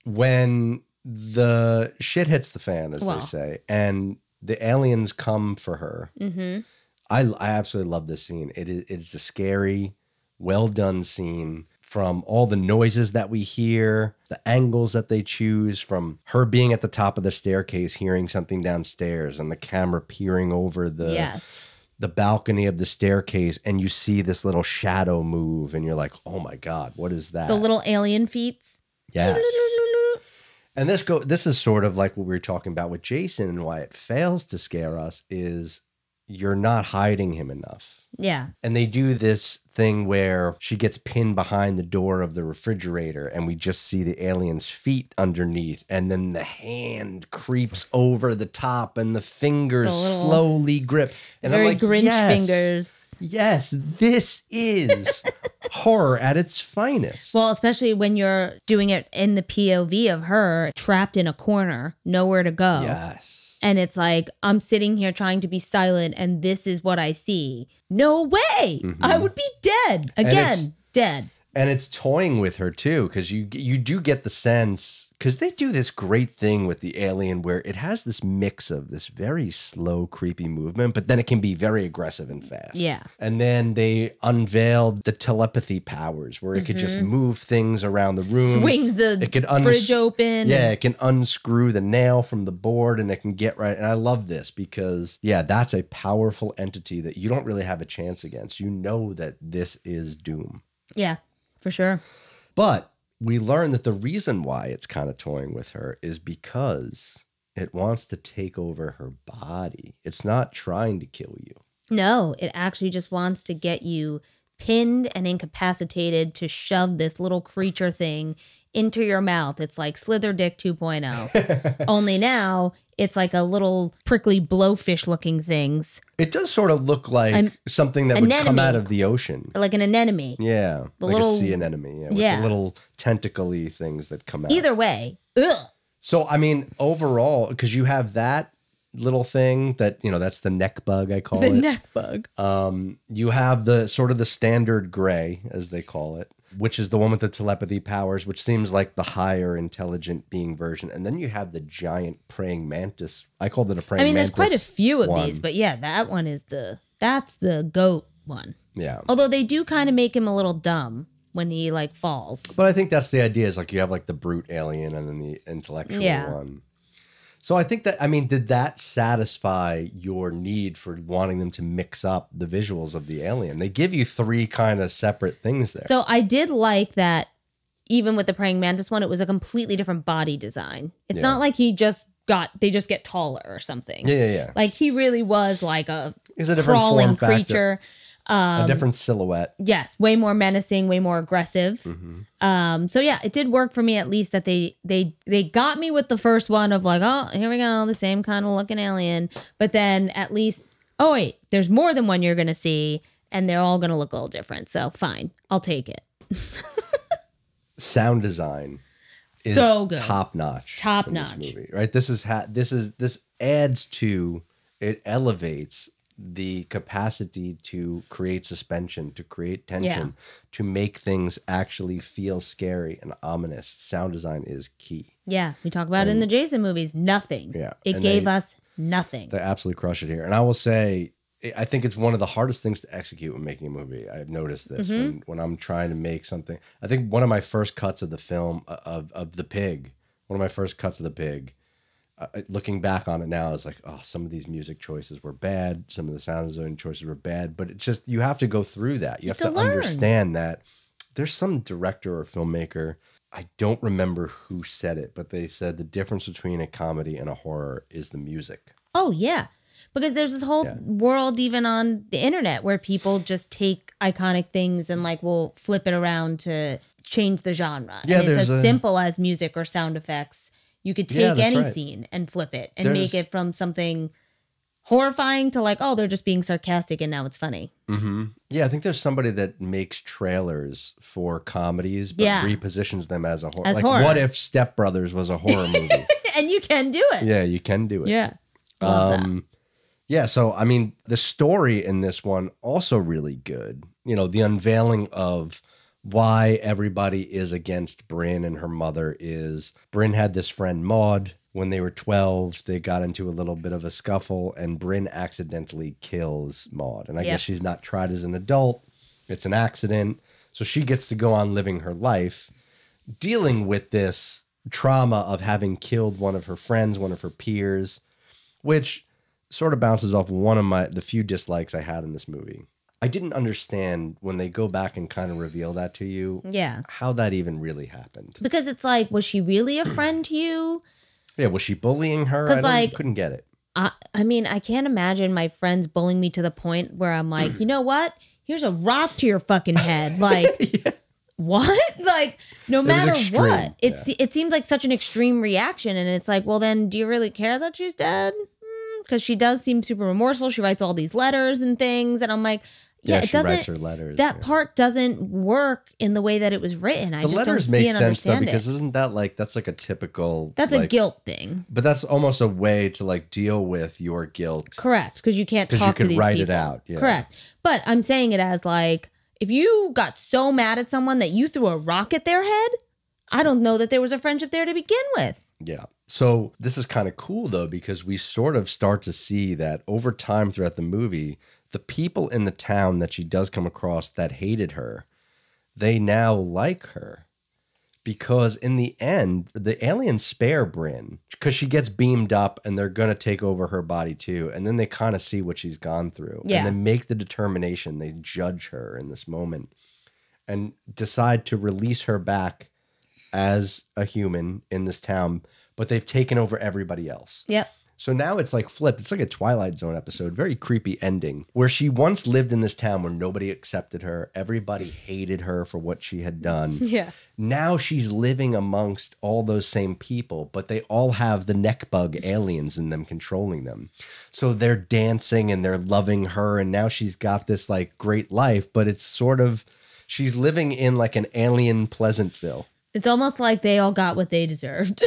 when the shit hits the fan, as they say, and the aliens come for her, I absolutely love this scene. It's a scary, well-done scene from all the noises that we hear, the angles that they choose, from her being at the top of the staircase, hearing something downstairs, and the camera peering over the balcony of the staircase, and you see this little shadow move, and you're like, oh my God, what is that? The little alien feet. Yes. And this is sort of like what we were talking about with Jason, and why it fails to scare us is you're not hiding him enough. Yeah. And they do this thing where she gets pinned behind the door of the refrigerator and we just see the alien's feet underneath, and then the hand creeps over the top and the fingers slowly grip. And very I'm like, Grinch fingers. Yes, this is horror at its finest. Well, especially when you're doing it in the POV of her trapped in a corner, nowhere to go. Yes. And it's like, I'm sitting here trying to be silent and this is what I see. No way. I would be dead. Again, dead. And it's toying with her too, because you do get the sense, because they do this great thing with the alien where it has this mix of this very slow, creepy movement, but then it can be very aggressive and fast. Yeah. And then they unveiled the telepathy powers where it could just move things around the room. Swings the fridge open. Yeah, it can unscrew the nail from the board and it can get right. And I love this because, yeah, that's a powerful entity that you don't really have a chance against. You know that this is doom. Yeah. For sure. But we learn that the reason why it's kind of toying with her is because it wants to take over her body. It's not trying to kill you. No, it actually just wants to get you pinned and incapacitated to shove this little creature thing into your mouth. It's like Slither Dick 2.0. Only now it's like a little prickly blowfish looking things. It does sort of look like something that would come out of the ocean. Like an anemone. Yeah. The like little a sea anemone. Yeah. With the little tentacle-y things that come out. Either way. Ugh. So, I mean, overall, because you have that little thing that, you know, that's the neck bug, I call it. The neck bug. You have the sort of the standard gray, as they call it, which is the one with the telepathy powers, which seems like the higher intelligent being version. And then you have the giant praying mantis. I called it a praying mantis. I mean, there's quite a few of these, but yeah, that one is that's the goat one. Yeah. Although they do kind of make him a little dumb when he like falls. But I think that's the idea, is like you have like the brute alien and then the intellectual one. So I think that, I mean, did that satisfy your need for wanting them to mix up the visuals of the alien? They give you three kind of separate things there. So I did like that even with the praying mantis one, it was a completely different body design. It's not like they just get taller or something. Yeah. Like he really was like a different crawling form factor. creature. A different silhouette. Yes, way more menacing, way more aggressive. So yeah, it did work for me, at least that they got me with the first one of like, oh, here we go, the same kind of looking alien. But then at least, oh wait, there's more than one you're gonna see, and they're all going to look a little different. So fine, I'll take it. Sound design is so good. top notch. Top in notch. This movie, right? This adds to, it elevates the capacity to create suspension, to create tension, to make things actually feel scary and ominous. Sound design is key. Yeah, we talk about it in the Jason movies. Nothing. Yeah, it gave us nothing. They absolutely crush it here. And I will say, I think it's one of the hardest things to execute when making a movie. I've noticed this when I'm trying to make something. I think one of my first cuts of the film of the pig, one of my first cuts of the pig, looking back on it now, is like, oh, some of these music choices were bad. Some of the sound design choices were bad. But it's just, you have to go through that. You have to understand that there's some director or filmmaker, I don't remember who said it, but they said the difference between a comedy and a horror is the music. Oh, yeah. Because there's this whole world even on the internet where people just take iconic things and like will flip it around to change the genre. Yeah, and it's as simple as music or sound effects. You could take any scene and flip it and make it from something horrifying to like, oh, they're just being sarcastic and now it's funny. Mm-hmm. Yeah, I think there's somebody that makes trailers for comedies but repositions them as a horror. As like, horror. What if Step Brothers was a horror movie? And you can do it. Yeah, you can do it. Yeah. Love that. Yeah, so I mean, the story in this one also really good. You know, the unveiling of why everybody is against Bryn and her mother is Bryn had this friend Maud. When they were 12, they got into a little bit of a scuffle, and Bryn accidentally kills Maud. And I guess she's not tried as an adult. It's an accident. So she gets to go on living her life, dealing with this trauma of having killed one of her friends, one of her peers, which sort of bounces off one of the few dislikes I had in this movie. I didn't understand when they go back and kind of reveal that to you, how that even really happened. Because it's like, was she really a friend to you? Yeah, was she bullying her? Couldn't get it. I mean, I can't imagine my friends bullying me to the point where I'm like, you know what? Here's a rock to your fucking head. Like, what? Like, no matter what. It seems like such an extreme reaction. And it's like, well, then do you really care that she's dead? Because she does seem super remorseful. She writes all these letters and things. And I'm like, it doesn't. Writes her letters. That part doesn't work in the way that it was written. I just don't see and understand it. The letters make sense though, because isn't that like, that's like a typical. That's a guilt thing. But that's almost a way to like deal with your guilt. Correct, because you can't talk to these people. Because you could write it out. Yeah. Correct, but I'm saying it as like, if you got so mad at someone that you threw a rock at their head, I don't know that there was a friendship there to begin with. Yeah. So this is kind of cool though, because we sort of start to see that over time throughout the movie, the people in the town that she does come across that hated her, they now like her. Because in the end, the aliens spare Bryn because she gets beamed up and they're going to take over her body too. And then they kind of see what she's gone through. Yeah. And then make the determination. They judge her in this moment and decide to release her back as a human in this town. But they've taken over everybody else. Yep. So now it's like flipped. It's like a Twilight Zone episode, very creepy ending, where she once lived in this town where nobody accepted her. Everybody hated her for what she had done. Yeah. Now she's living amongst all those same people, but they all have the neck bug aliens in them controlling them. So they're dancing and they're loving her. And now she's got this like great life, but it's sort of, she's living in like an alien Pleasantville. It's almost like they all got what they deserved.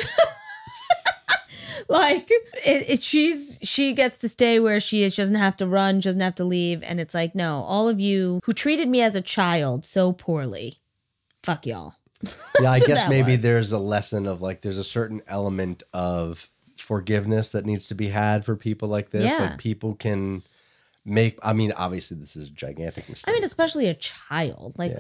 Like she gets to stay where she is. She doesn't have to run. She doesn't have to leave. And it's like, no, all of you who treated me as a child so poorly, fuck y'all. Yeah, I guess maybe there's a lesson of like, there's a certain element of forgiveness that needs to be had for people like this. Yeah. Like people can make, I mean, obviously this is a gigantic mistake. I mean, especially a child. Like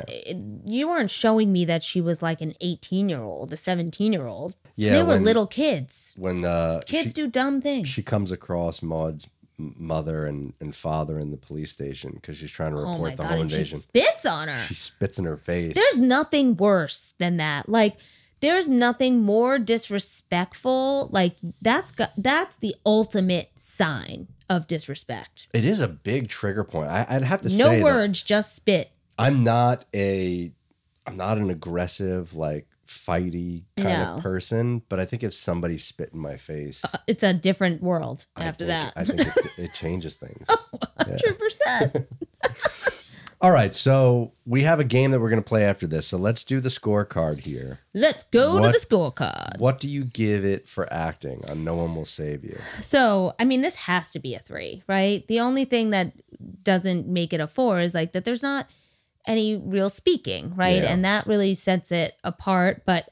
you weren't showing me that she was like an 18-year-old, a 17-year-old. Yeah, they were little kids. When kids do dumb things. She comes across Maud's mother and father in the police station because she's trying to report the home invasion. She spits on her. She spits in her face. There's nothing worse than that. Like, there's nothing more disrespectful. Like, that's the ultimate sign of disrespect. It is a big trigger point. I'd have to say no words, just spit. I'm not an aggressive, like, fighty kind of person, but I think if somebody spit in my face, it's a different world after that. I think it changes things. 100%. All right, so we have a game that we're going to play after this. So let's do the scorecard here. Let's go to the scorecard. What do you give it for acting on No One Will Save You? So, I mean, this has to be a 3, right? The only thing that doesn't make it a 4 is like that there's not any real speaking, right? Yeah. And that really sets it apart. But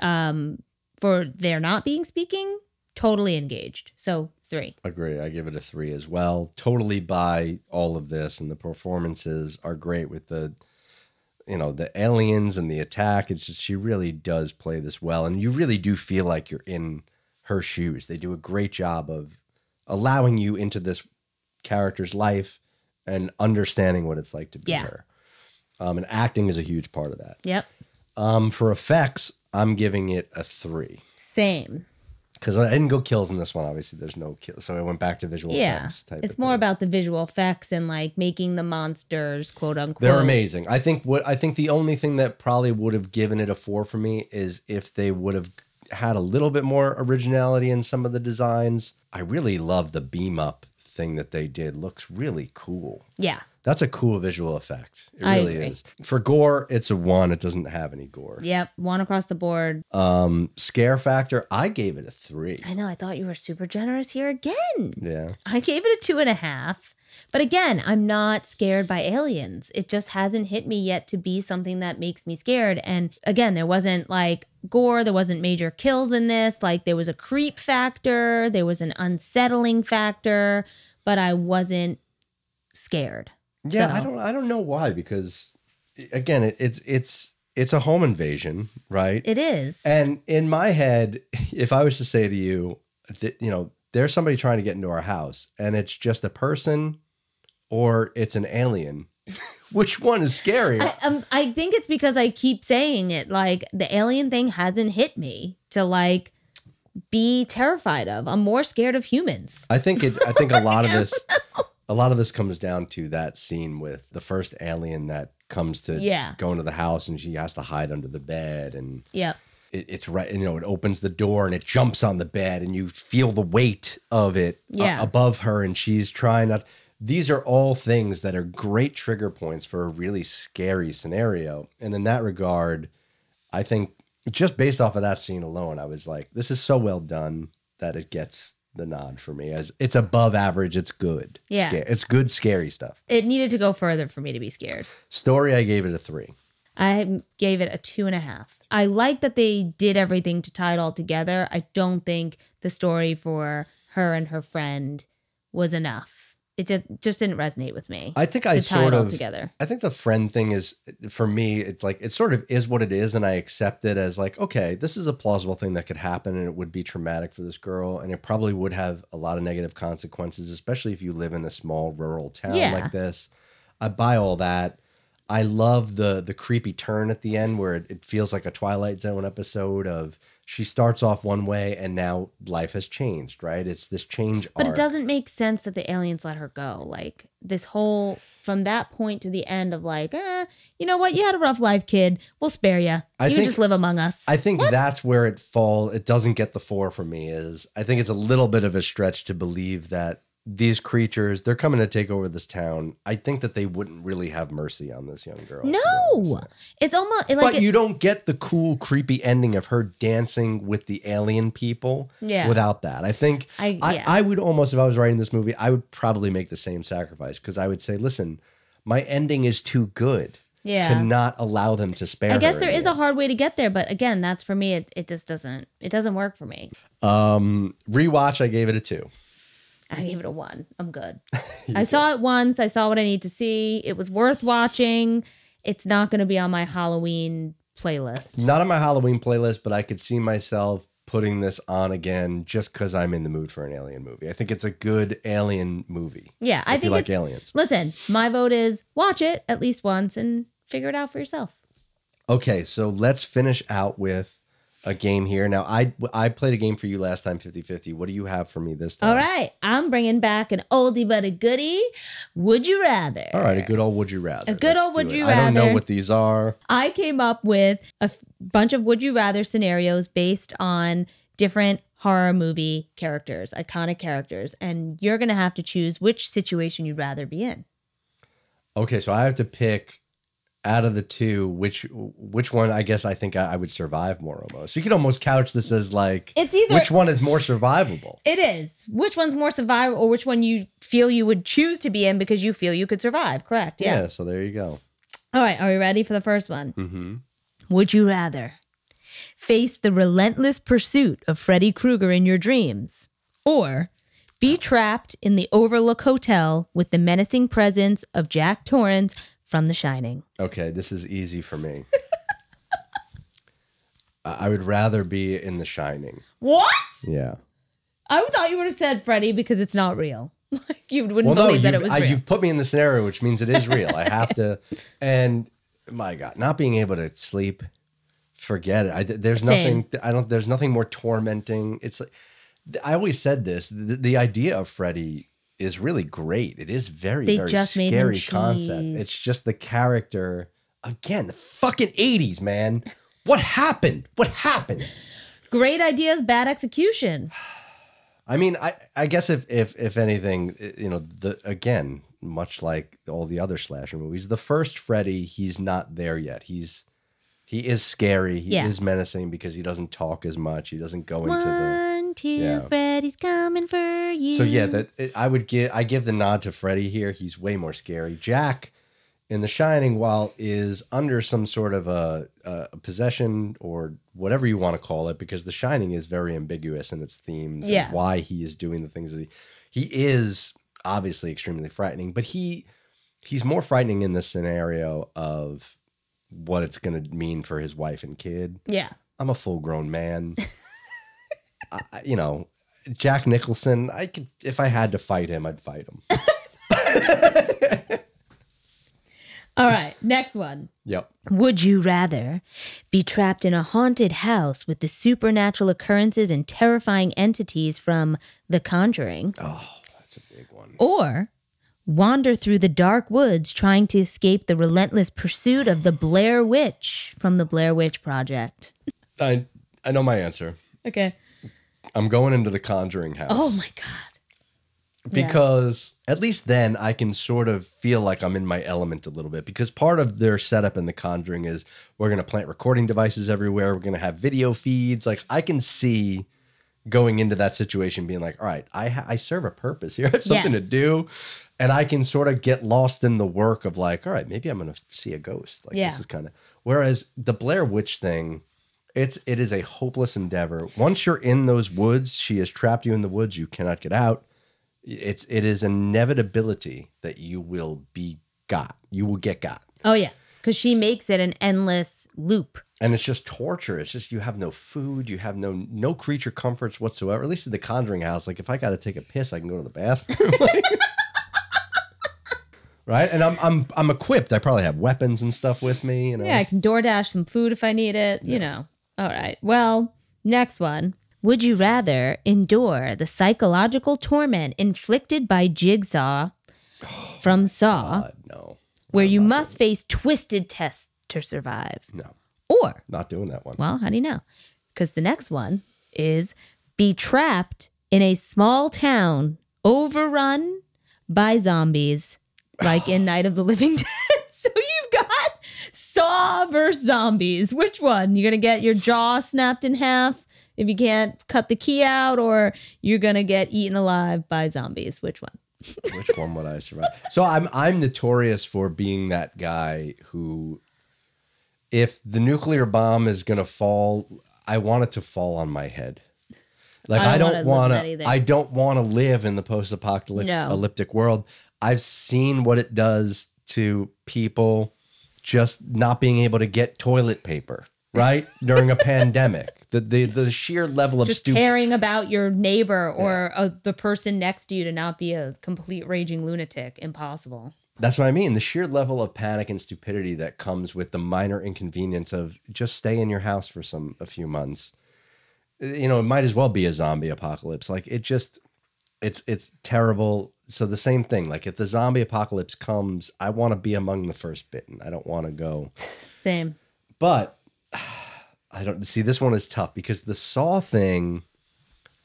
for there not being speaking, totally engaged. So 3. Agree. I give it a 3 as well. Totally buy all of this, and the performances are great with the aliens and the attack. It's just, she really does play this well, and you really do feel like you're in her shoes. They do a great job of allowing you into this character's life and understanding what it's like to be her. And acting is a huge part of that. Yep. For effects, I'm giving it a 3. Same. Because I didn't go kills in this one. Obviously, there's no kills. So I went back to visual effects. It's more about the visual effects and like making the monsters, quote unquote. They're amazing. I think the only thing that probably would have given it a 4 for me is if they would have had a little bit more originality in some of the designs. I really love the beam up thing that they did. Looks really cool. Yeah. That's a cool visual effect. It I really agree. is. For gore, it's a 1. It doesn't have any gore. Yep. 1 across the board. Scare factor, I gave it a 3. I know. I thought you were super generous here again. Yeah. I gave it a 2.5. But again, I'm not scared by aliens. It just hasn't hit me yet to be something that makes me scared. And again, there wasn't like gore. There wasn't major kills in this. Like there was a creep factor. There was an unsettling factor. But I wasn't scared. Yeah, So. I don't know why, because again, it's a home invasion, right? It is. And in my head, if I was to say to you, there's somebody trying to get into our house, and it's just a person, or it's an alien, which one is scarier? I think it's because I keep saying it. Like the alien thing hasn't hit me to like be terrified of. I'm more scared of humans. I think a lot of this. A lot of this comes down to that scene with the first alien that comes to go into the house, and she has to hide under the bed, and it's right. It opens the door and it jumps on the bed, and you feel the weight of it above her, and she's trying not. These are all things that are great trigger points for a really scary scenario, and in that regard, I think just based off of that scene alone, I was like, this is so well done that it gets the nod for me. As it's above average, it's good. Yeah. It's good, scary stuff. It needed to go further for me to be scared. Story, I gave it a 3. I gave it a 2.5. I like that they did everything to tie it all together. I don't think the story for her and her friend was enough. It just didn't resonate with me. I think I think the friend thing is, for me, it's like, it sort of is what it is. And I accept it as like, okay, this is a plausible thing that could happen, and it would be traumatic for this girl. And it probably would have a lot of negative consequences, especially if you live in a small rural town like this. I buy all that. I love the creepy turn at the end where it feels like a Twilight Zone episode of she starts off one way and now life has changed, right? It's this change But arc. it doesn't make sense that the aliens let her go. Like this whole, from that point to the end of like, you know what? You had a rough life, kid. We'll spare you. You just live among us. I think that's where it falls. It doesn't get the 4 for me. I think it's a little bit of a stretch to believe that these creatures, they're coming to take over this town. I think that they wouldn't really have mercy on this young girl. No, it's almost like. But you don't get the cool, creepy ending of her dancing with the alien people without that. I think I would almost, if I was writing this movie, I would probably make the same sacrifice, because I would say, listen, my ending is too good to not allow them to spare her. I guess there is a hard way to get there, but again, that's for me. It just doesn't work for me. Rewatch, I gave it a 2. I gave it a 1. I'm good. I saw it once. I saw what I need to see. It was worth watching. It's not going to be on my Halloween playlist. Not on my Halloween playlist, but I could see myself putting this on again just because I'm in the mood for an alien movie. I think it's a good alien movie. Yeah, I think you like aliens. Listen, my vote is watch it at least once and figure it out for yourself. Okay, so let's finish out with a game here. Now, I played a game for you last time, 50-50. What do you have for me this time? All right. I'm bringing back an oldie but a goodie. Would you rather? All right. A good old would you rather. A good old would you rather. I don't know what these are. I came up with a bunch of would you rather scenarios based on different horror movie characters, iconic characters. And you're going to have to choose which situation you'd rather be in. Okay. So I have to pick out of the two, which one? I guess I think I would survive more almost. You could almost couch this as like, it's either which one is more survivable. It is. Which one's more survivable, or which one you feel you would choose to be in because you feel you could survive? Correct. Yeah. So there you go. All right. Are we ready for the first one? Mm-hmm. Would you rather face the relentless pursuit of Freddy Krueger in your dreams, or be trapped in the Overlook Hotel with the menacing presence of Jack Torrance from The Shining? Okay, this is easy for me. I would rather be in The Shining. What? Yeah. I thought you would have said Freddy because it's not real. Like you wouldn't believe that it was real. You've put me in the scenario, which means it is real. I have to, and my God, not being able to sleep, forget it. There's Same. nothing. There's nothing more tormenting. It's like I always said this. The idea of Freddy is really great. It is very scary concept. It's just the character again. The fucking 80s, man. What happened? What happened? Great ideas, bad execution. I mean, I guess if anything, you know, again, much like all the other slasher movies, the first Freddy, he's not there yet. He is scary. He is menacing because he doesn't talk as much. He doesn't go into One, two, Freddy's coming for you. So yeah, I give the nod to Freddy here. He's way more scary. Jack in The Shining, while is under some sort of a possession or whatever you want to call it, because The Shining is very ambiguous in its themes and why he is doing the things that he is obviously extremely frightening, but he's more frightening in this scenario of what it's going to mean for his wife and kid. Yeah. I'm a full grown man. You know, Jack Nicholson, if I had to fight him, I'd fight him. All right, next one. Yep. Would you rather be trapped in a haunted house with the supernatural occurrences and terrifying entities from The Conjuring? Oh, that's a big one. Or wander through the dark woods trying to escape the relentless pursuit of the Blair Witch from the Blair Witch Project? I know my answer. Okay. I'm going into the Conjuring house. Oh my God. Because at least then I can sort of feel like I'm in my element a little bit, because part of their setup in The Conjuring is we're going to plant recording devices everywhere. We're going to have video feeds. Like I can see going into that situation being like, all right, I serve a purpose here. I have something to do. And I can sort of get lost in the work of like, all right, maybe I'm going to see a ghost. Like this is kind of, whereas the Blair Witch thing, it is a hopeless endeavor. Once you're in those woods, she has trapped you in the woods. You cannot get out. It is an inevitability that you will be got. You will get got. Oh, yeah. Because she makes it an endless loop. And it's just torture. It's just you have no food. You have no creature comforts whatsoever. At least in the Conjuring house, like if I got to take a piss, I can go to the bathroom. Right? And I'm equipped. I probably have weapons and stuff with me. You know? Yeah, I can DoorDash some food if I need it. You know. All right. Well, next one. Would you rather endure the psychological torment inflicted by Jigsaw from Saw, God, no. where you must face twisted tests to survive? No. Or, not doing that one. Well, how do you know? Because the next one is be trapped in a small town overrun by zombies, like in Night of the Living Dead. So you've got Saw versus zombies. Which one? You're going to get your jaw snapped in half if you can't cut the key out, or you're going to get eaten alive by zombies? Which one? Which one would I survive? So I'm notorious for being that guy who, if the nuclear bomb is going to fall, I want it to fall on my head. Like I don't want to live in the post-apocalyptic world. I've seen what it does to people just not being able to get toilet paper, right? During a pandemic. The sheer level of just caring about your neighbor or the person next to you to not be a complete raging lunatic. Impossible. That's what I mean. The sheer level of panic and stupidity that comes with the minor inconvenience of just stay in your house for a few months. You know, it might as well be a zombie apocalypse. Like it's terrible. So the same thing, like if the zombie apocalypse comes, I want to be among the first bitten. I don't want to go. Same. But I don't see, this one is tough because the Saw thing,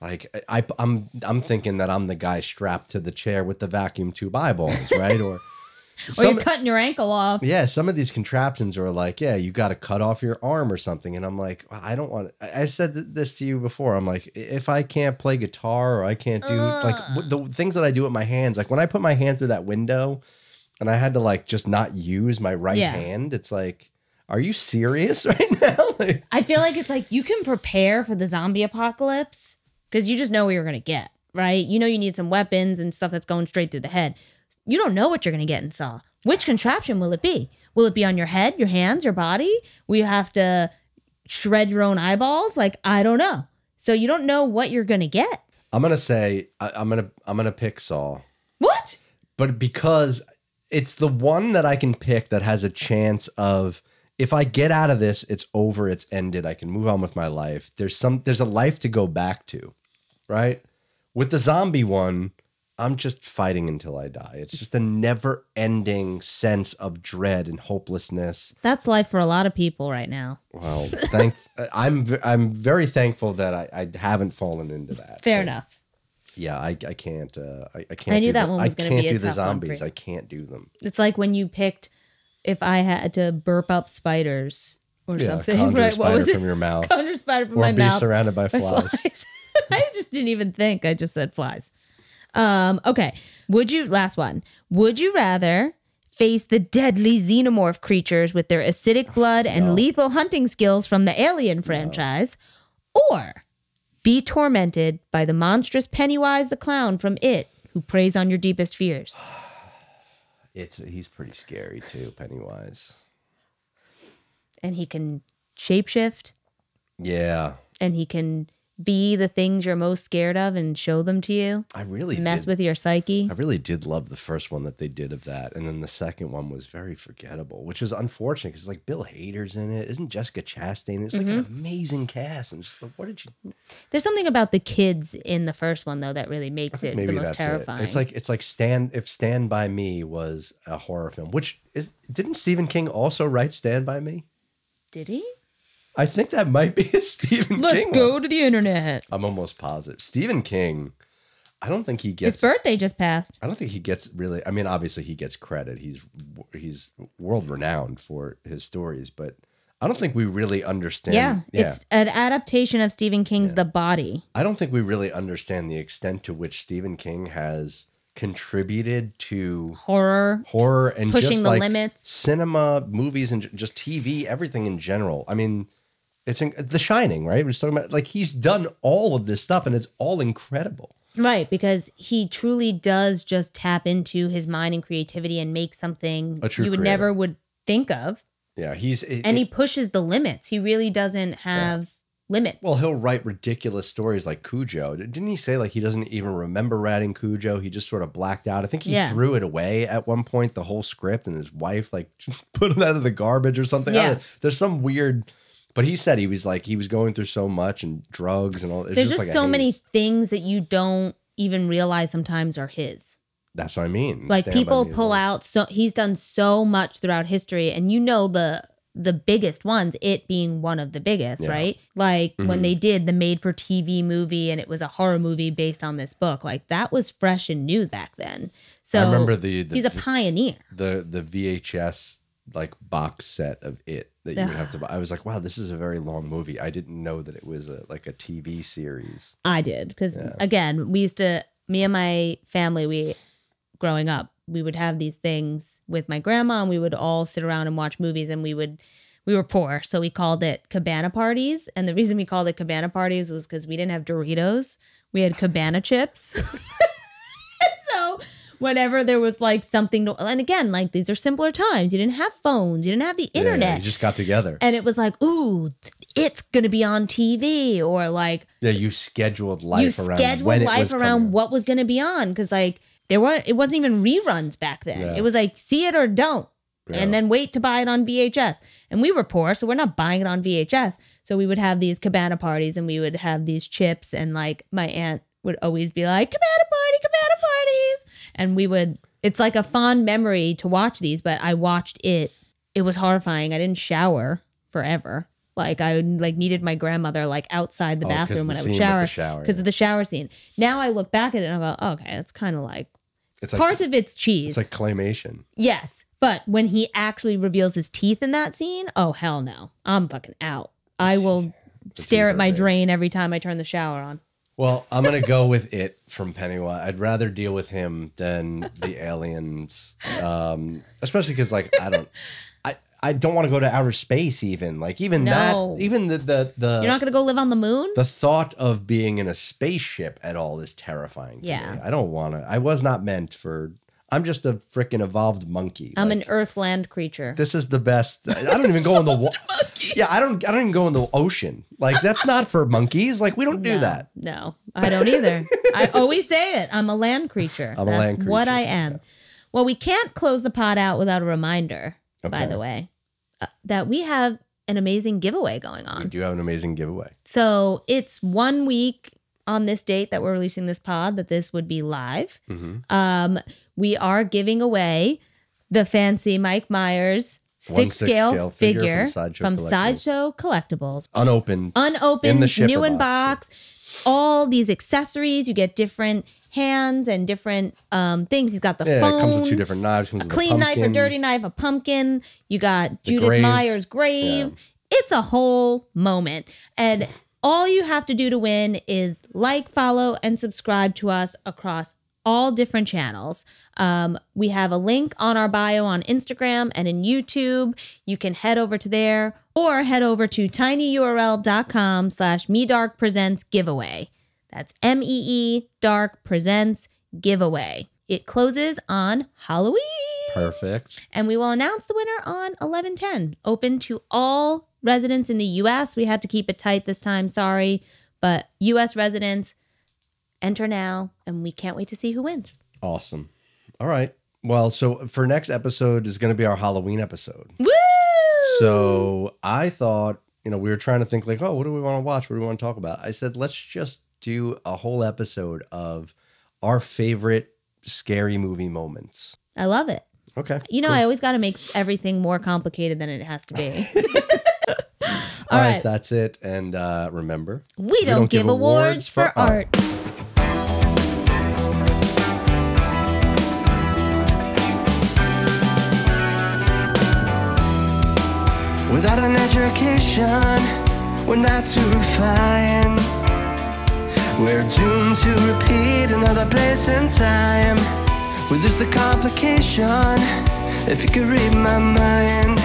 like I'm thinking that I'm the guy strapped to the chair with the vacuum tube eyeballs, right? Or Or you're cutting your ankle off. Yeah, some of these contraptions are like, yeah, you got to cut off your arm or something. And I'm like, well, I don't want to. I said this to you before. I'm like, if I can't play guitar or I can't do like the things that I do with my hands, like when I put my hand through that window and I had to like just not use my right hand, it's like, are you serious right now? Like, I feel like it's like you can prepare for the zombie apocalypse because you just know what you're going to get, right? You know you need some weapons and stuff that's going straight through the head. You don't know what you're going to get in Saw. Which contraption will it be? Will it be on your head, your hands, your body? Will you have to shred your own eyeballs? Like, I don't know. So you don't know what you're going to get. I'm going to say, I'm going to pick Saw. What? But because it's the one that I can pick that has a chance of, if I get out of this, it's over, it's ended, I can move on with my life. There's a life to go back to, right? With the zombie one, I'm just fighting until I die. It's just a never-ending sense of dread and hopelessness. That's life for a lot of people right now. Well, I'm very thankful that I haven't fallen into that. Fair enough. Yeah, I can't. I can't. I knew that one was going to be a I can't do the tough one for zombies. you. I can't do them. It's like when you picked if I had to burp up spiders or something. Conjure right? spider What was it? from your mouth. Conjure spider from or my be mouth. surrounded by flies. I just didn't even think. I just said flies. Okay. Last one. Would you rather face the deadly xenomorph creatures with their acidic blood and lethal hunting skills from the Alien franchise, or be tormented by the monstrous Pennywise the Clown from It, who preys on your deepest fears? He's pretty scary too, Pennywise. And he can shapeshift. Yeah. And he can be the things you're most scared of and show them to you. I really mess with your psyche. I really did love the first one that they did of that. And then the second one was very forgettable, which is unfortunate because like Bill Hader's in it. Isn't Jessica Chastain? It's like an amazing cast. And just like, what did you... There's something about the kids in the first one though that really makes it the most terrifying. It's like Stand By Me was a horror film, didn't Stephen King also write Stand By Me? Did he? I think that might be a Stephen King. Let's go to the internet. I'm almost positive. Stephen King, I don't think he gets... His birthday just passed. I don't think he gets really... I mean, obviously he gets credit. He's world-renowned for his stories, but I don't think we really understand... Yeah, it's an adaptation of Stephen King's The Body. I don't think we really understand the extent to which Stephen King has contributed to horror and pushing just the like limits, cinema, movies, and just TV, everything in general. I mean... It's The Shining, right? We're just talking about, like, he's done all of this stuff and it's all incredible. Right, because he truly does just tap into his mind and creativity and make something you would never think of. Yeah, he pushes the limits. He really doesn't have limits. Well, he'll write ridiculous stories like Cujo. Didn't he say like he doesn't even remember writing Cujo? He just sort of blacked out. I think he threw it away at one point, the whole script, and his wife like put it out of the garbage or something. Yeah. There's some weird... But he said he was going through so much and drugs and all. There's just like so many things that you don't even realize sometimes are his. That's what I mean. Like people pull out. So he's done so much throughout history, and you know the biggest ones, It being one of the biggest, right? Like when they did the made-for-TV movie, and it was a horror movie based on this book. Like that was fresh and new back then. So I remember he's a pioneer. The VHS like box set of It that you would have to buy. I was like, wow, this is a very long movie. I didn't know that it was like a TV series. I did because again, me and my family, growing up, we would have these things with my grandma, and we would all sit around and watch movies, and we were poor, so we called it cabana parties. And the reason we called it cabana parties was because we didn't have Doritos. We had cabana chips. So whenever there was like something and again, like these are simpler times. You didn't have phones. You didn't have the internet. Yeah, you just got together. And it was like, ooh, it's going to be on TV, or like... Yeah, you scheduled life around what was going to be on. Because like it wasn't even reruns back then. Yeah. It was like, see it or don't. Yeah. And then wait to buy it on VHS. And we were poor, so we're not buying it on VHS. So we would have these cabana parties, and we would have these chips, and like my aunt would always be like, cabana parties. And it's like a fond memory to watch these, but I watched it. It was horrifying. I didn't shower forever. Like I needed my grandmother like outside the bathroom when I would shower because of the shower scene. Now I look back at it and I go, oh, okay, it's kind of like It's like, Part of it's cheese. It's like claymation. Yes. But when he actually reveals his teeth in that scene, oh, hell no. I'm fucking out. I will stare at my drain every time I turn the shower on. Well, I'm going to go with it from Pennywise. I'd rather deal with him than the aliens. Especially because, like, I don't want to go to outer space even. Like, even No. that, even the You're not going to go live on the moon? the thought of being in a spaceship at all is terrifying to Yeah. me. I don't want to. I was not meant for. I'm just a freaking evolved monkey. I'm Like, an earthland creature. This is the best. I don't even go in the water. Yeah, I don't even go in the ocean. Like, that's not for monkeys. Like, we don't do that. No, I don't either. I always say it. I'm a land creature. I'm a land creature. What I am. Well, we can't close the pod out without a reminder, by the way, that we have an amazing giveaway going on. We do have an amazing giveaway. So it's 1 week on this date that we're releasing this pod that this would be live. We are giving away the fancy Mike Myers 6-scale figure from Sideshow Collectibles. Unopened. Unopened, In the shipper new in box, box. All these accessories. You get different hands and different things. He's got the Yeah, phone. it comes with 2 different knives. Comes A with clean a knife or pumpkin. dirty knife, a pumpkin. You got Judith grave. Meyer's grave. Yeah. It's a whole moment. And all you have to do to win is like, follow, and subscribe to us across all different channels. We have a link on our bio on Instagram and in YouTube. You can head over to there or head over to tinyurl.com/medarkpresents giveaway. That's MEE Dark Presents giveaway. It closes on Halloween. Perfect. And we will announce the winner on 11/10. Open to all residents in the U.S. We had to keep it tight this time, sorry. But U.S. residents, enter now, and we can't wait to see who wins. Awesome. All right. Well, so for next episode is going to be our Halloween episode. Woo! So I thought, we were trying to think like, oh, what do we want to watch? What do we want to talk about? I said, let's just do a whole episode of our favorite scary movie moments. I love it. Okay. Cool. I always got to make everything more complicated than it has to be. All right. That's it. And remember, we don't give awards for art. Without an education, we're not too fine. We're doomed to repeat another place and time. We lose the complication if you could read my mind.